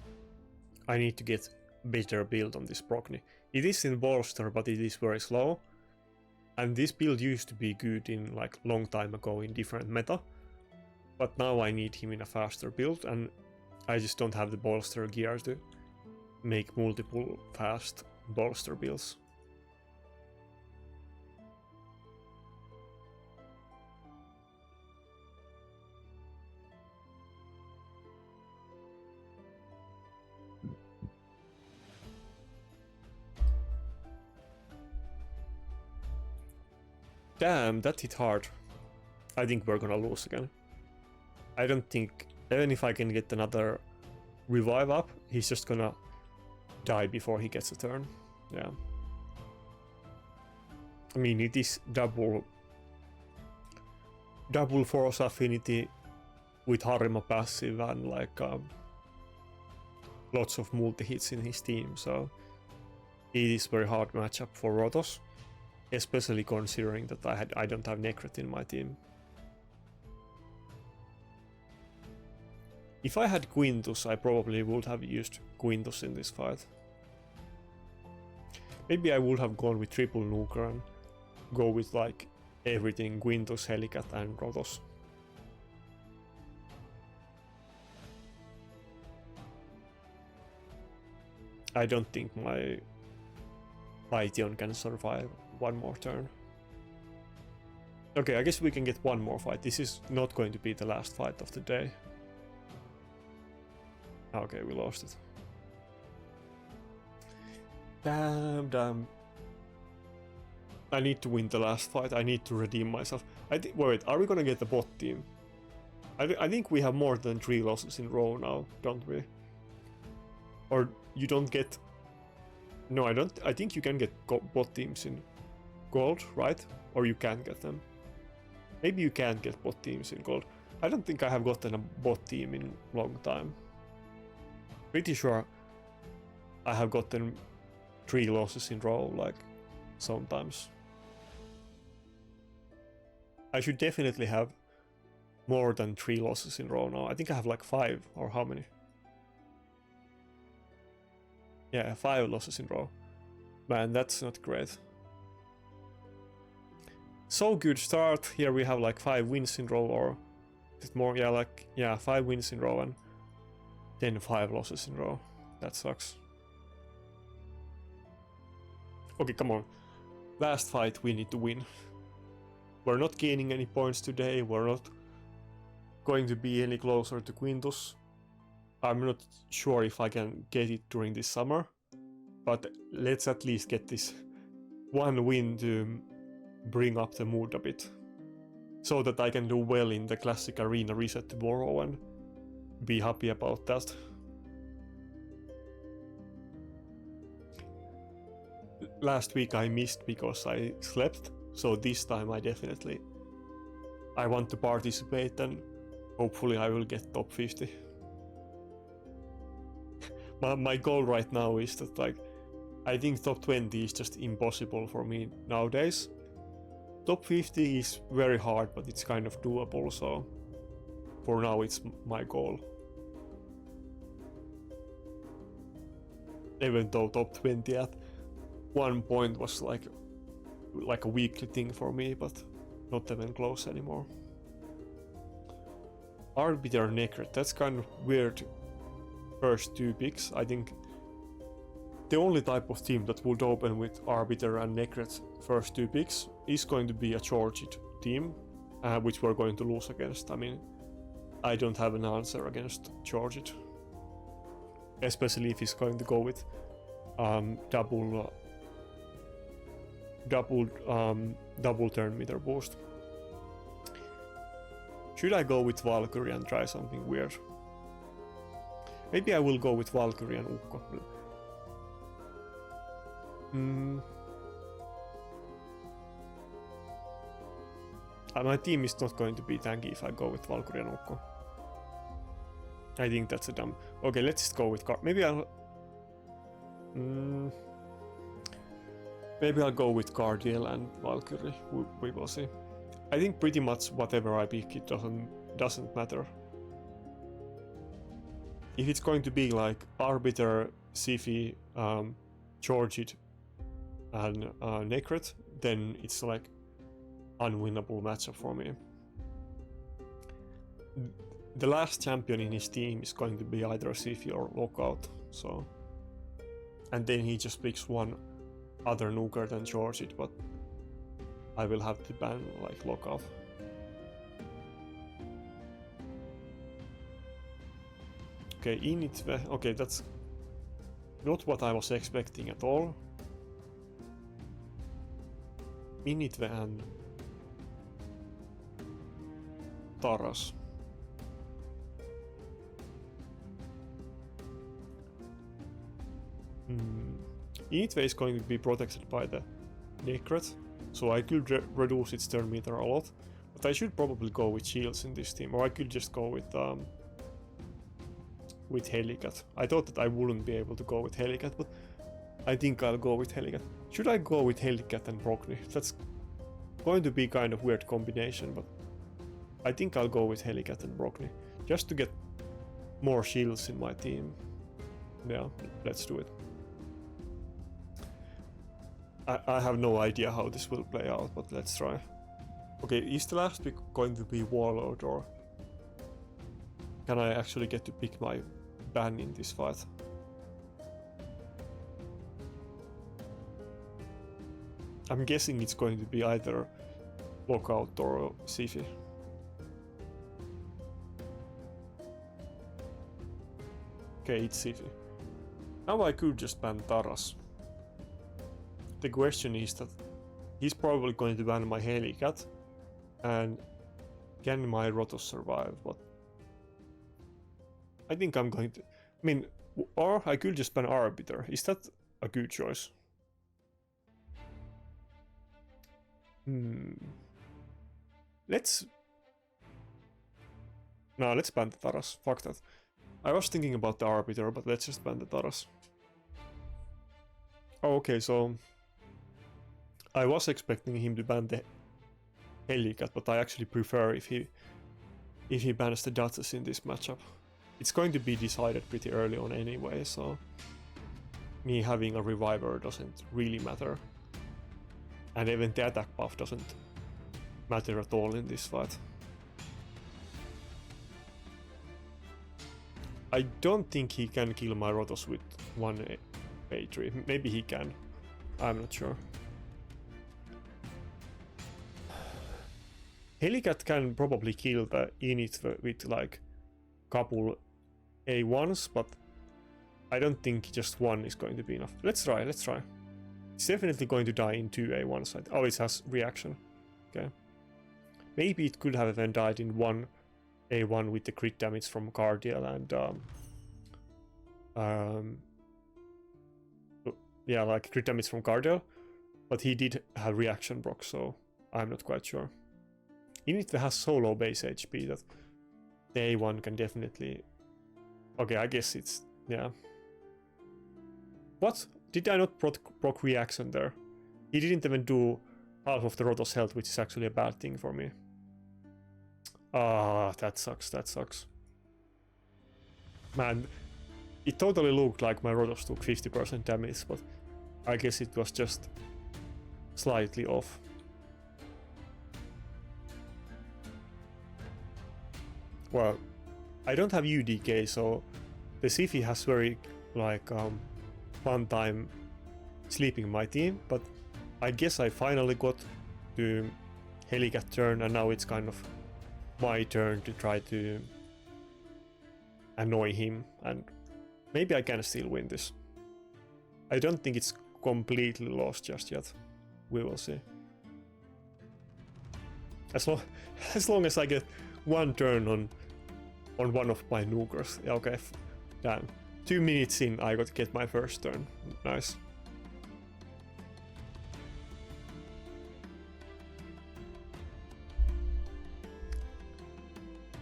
[SPEAKER 1] I need to get better build on this Brockney. It is in Bolster, but it is very slow. And this build used to be good in like long time ago in different meta. But now I need him in a faster build, and I just don't have the Bolster gear to make multiple fast Bolster builds. Damn, that hit hard. I think we're gonna lose again. I don't think, even if I can get another revive up, he's just gonna die before he gets a turn. Yeah. I mean, it is double force affinity with Harima passive and like lots of multi-hits in his team, so it is very hard matchup for Rotos. Especially considering that I don't have Necret in my team. If I had Quintus, I probably would have used Quintus in this fight. Maybe I would have gone with triple nuker and go with like everything Quintus, Helicat and Rotos. I don't think my Python can survive one more turn. Okay, I guess we can get one more fight. This is not going to be the last fight of the day. Okay, we lost it. Damn. I need to win the last fight. I need to redeem myself. Wait, are we gonna get the bot team? I think we have more than 3 losses in a row now, don't we? Or you don't get... No, I don't. I think you can get bot teams in gold, right? Or you can get them. Maybe you can't get bot teams in gold. I don't think I have gotten a bot team in a long time. Pretty sure I have gotten 3 losses in a row, like, sometimes. I should definitely have more than 3 losses in a row now. I think I have like 5, or how many? Yeah, 5 losses in a row. Man, that's not great. So good start. Here we have like 5 wins in a row, or is it more? Yeah, 5 wins in a row and then 5 losses in a row. That sucks. Okay, come on. Last fight we need to win. We're not gaining any points today. We're not going to be any closer to Quintus. I'm not sure if I can get it during this summer, but let's at least get this one win to bring up the mood a bit, so that I can do well in the classic arena reset tomorrow and be happy about that. Last week I missed because I slept, so this time I want to participate and hopefully I will get top 50. My goal right now is that, like, I think top 20 is just impossible for me nowadays. Top 50 is very hard, but it's kind of doable, so for now it's my goal. Even though top 20 at one point was like a weekly thing for me, but not even close anymore. Arbiter Necret, that's kind of weird. First 2 picks. I think the only type of team that would open with Arbiter and Necret first 2 picks is going to be a Georgid team, which we're going to lose against. I mean, I don't have an answer against Georgid, especially if he's going to go with double turn meter boost. Should I go with Valkyrie and try something weird? Maybe I will go with Valkyrie and Ukko. My team is not going to be tanky if I go with Valkyrie and Ukko. I think that's a dumb... Okay, let's just go with Maybe I'll go with Guardian and Valkyrie. We will see. I think pretty much whatever I pick, it doesn't matter. If it's going to be like Arbiter, Siphi, Georgid, and Necret, then it's like unwinnable matchup for me. The last champion in his team is going to be either Siphi or Lockout, so... And then he just picks one other nuker than Georgid, but I will have to ban like Lockout. Okay, Initve. Okay, that's not what I was expecting at all. Initve and Taras. Initve is going to be protected by the Necret, so I could reduce its turn meter a lot, but I should probably go with shields in this team, or I could just go with Helicat. I thought that I wouldn't be able to go with Helicat, but I think I'll go with Helicat. Should I go with Helicat and Brogni? That's going to be kind of weird combination, but I think I'll go with Helicat and Brogni, just to get more shields in my team. Yeah, let's do it. I have no idea how this will play out, but let's try. Okay, is the last pick going to be Warlord, or can I actually get to pick my ban in this fight? I'm guessing it's going to be either Lockout or Sifi. Okay, it's Sifi. Now I could just ban Taras. The question is that he's probably going to ban my Helicat, and can my Rotos survive? But I think I'm going to... I mean, or I could just ban Arbiter. Is that a good choice? Let's... No, let's ban the Taras. Fuck that. I was thinking about the Arbiter, but let's just ban the Taras. Oh, okay, so... I was expecting him to ban the Helicat, but I actually prefer if he bans the Duchess in this matchup. It's going to be decided pretty early on anyway, so me having a Reviver doesn't really matter. And even the attack buff doesn't matter at all in this fight. I don't think he can kill my Rotos with one A3. Maybe he can. I'm not sure. Helicat can probably kill the init with like couple A1s, but I don't think just one is going to be enough. Let's try. It's definitely going to die in 2 A1s. Oh, it has reaction. Okay. Maybe it could have even died in 1 A1 with the crit damage from Cardiel and yeah, like crit damage from Cardiel, but he did have reaction proc, so I'm not quite sure. Init has so low base HP that the A1 can definitely... Okay, I guess it's... yeah. What? Did I not proc reaction there? He didn't even do half of the Rotos health, which is actually a bad thing for me. Ah, that sucks. Man, it totally looked like my Rotos took 50% damage, but I guess it was just slightly off. Well, I don't have UDK, so the Sifi has very like fun time sleeping my team, but I guess I finally got to Helicat turn, and now it's kind of my turn to try to annoy him, and maybe I can still win this. I don't think it's completely lost just yet. We will see. As long as I get one turn on one of my nukers. Yeah, okay, damn. 2 minutes in, I got to get my first turn. Nice.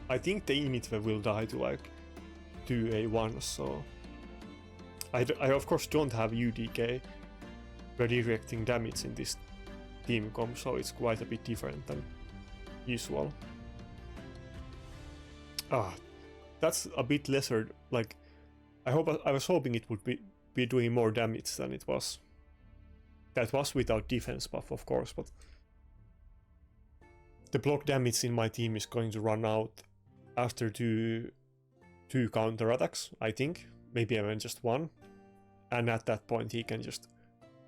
[SPEAKER 1] I think the init will die to like 2 A1s, so I of course don't have UDK redirecting damage in this team comp, so it's quite a bit different than usual. Ah, that's a bit lesser. Like, I was hoping it would be doing more damage than it was. That was without defense buff, of course, but the block damage in my team is going to run out after two counterattacks, I think. Maybe even just one. And at that point he can just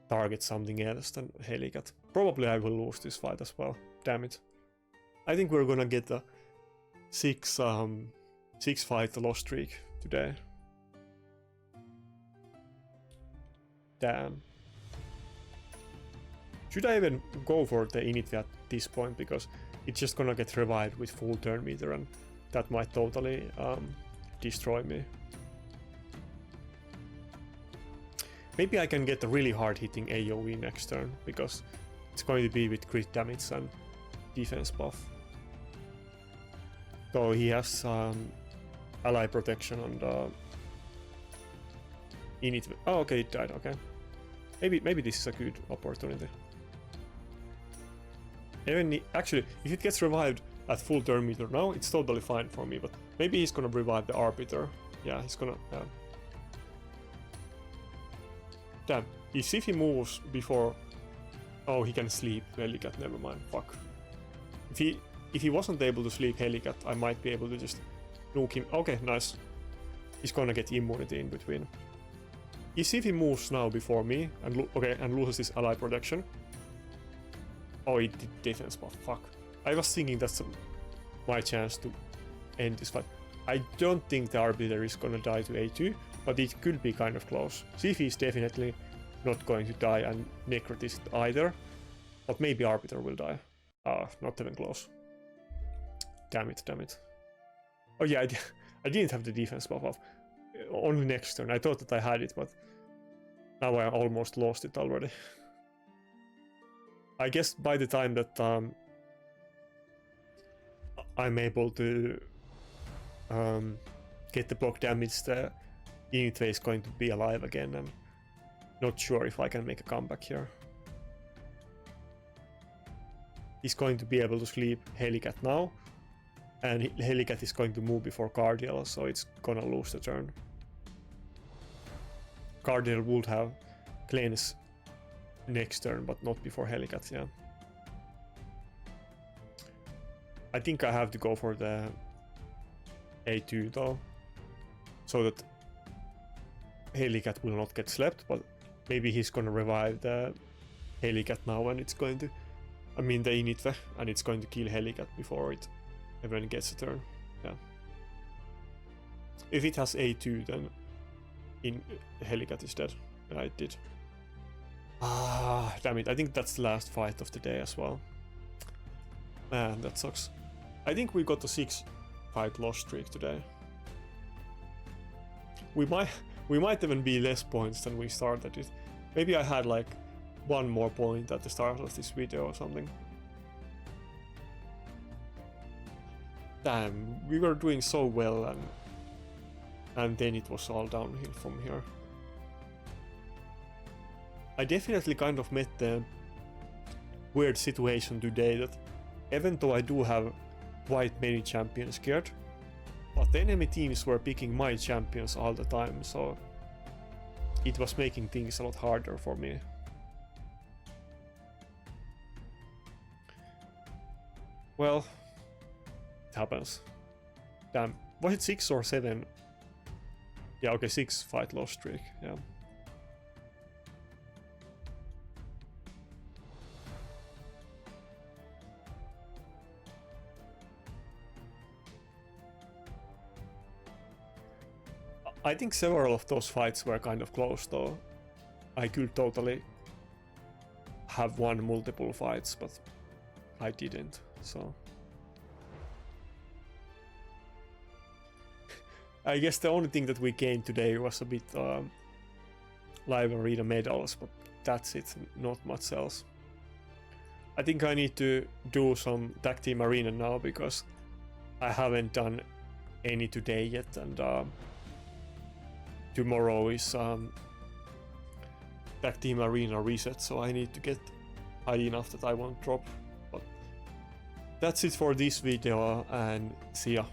[SPEAKER 1] target something else than Helicat. Probably I will lose this fight as well. Damn it. I think we're gonna get a 6 fight loss streak today. Damn. Should I even go for the init at this point, because it's just gonna get revived with full turn meter, and that might totally destroy me. Maybe I can get a really hard hitting AoE next turn, because it's going to be with crit damage and defense buff. So he has ally protection on the init. Oh, okay, it died. Okay, maybe this is a good opportunity. Even actually, if it gets revived at full turn meter now, it's totally fine for me. But maybe he's gonna revive the Arbiter. Yeah, he's gonna. Damn. If he moves before Oh, he can sleep Helicat, never mind, fuck. If he wasn't able to sleep Helicat, I might be able to just nuke him. Okay, nice. He's gonna get immunity in between. You see if he moves now before me and loses his ally protection. Oh, he did defense buff, fuck. I was thinking that's my chance to end this fight. I don't think the Arbiter is gonna die to A2, but it could be kind of close. Siphi is definitely not going to die, and Necrot isn't either. But maybe Arbiter will die. Not even close. Damn it, damn it. Oh yeah, I didn't have the defense buff off. Only next turn. I thought that I had it, but now I almost lost it already. I guess by the time that I'm able to get the block damage, the Initway is going to be alive again, and not sure if I can make a comeback here. He's going to be able to sleep Helicat now, and Helicat is going to move before Cardiel, so it's gonna lose the turn. Cardiel would have cleanse next turn, but not before Helicat, yeah. I think I have to go for the A2 though, so that Helicat will not get slept, but maybe he's gonna revive the Helicat now, and it's going to, I mean the Initwe, and it's going to kill Helicat before it even gets a turn, yeah. If it has A2, then Helicat is dead. Yeah, it did. Damn it, I think that's the last fight of the day as well. Man, that sucks. I think we got a 6-fight loss streak today. We might even be less points than we started it. Maybe I had like one more point at the start of this video or something. Damn, we were doing so well, and then it was all downhill from here. I definitely kind of met the weird situation today that even though I do have quite many champions scared, but the enemy teams were picking my champions all the time, so it was making things a lot harder for me. Well, it happens. Damn, was it 6 or 7? Yeah, okay, 6-fight loss streak, yeah. I think several of those fights were kind of close though. I could totally have won multiple fights, but I didn't, so. I guess the only thing that we gained today was a bit live arena medals, but that's it, not much else. I think I need to do some tag team arena now because I haven't done any today yet, and tomorrow is tag team arena reset, so I need to get high enough that I won't drop. But that's it for this video, and see ya.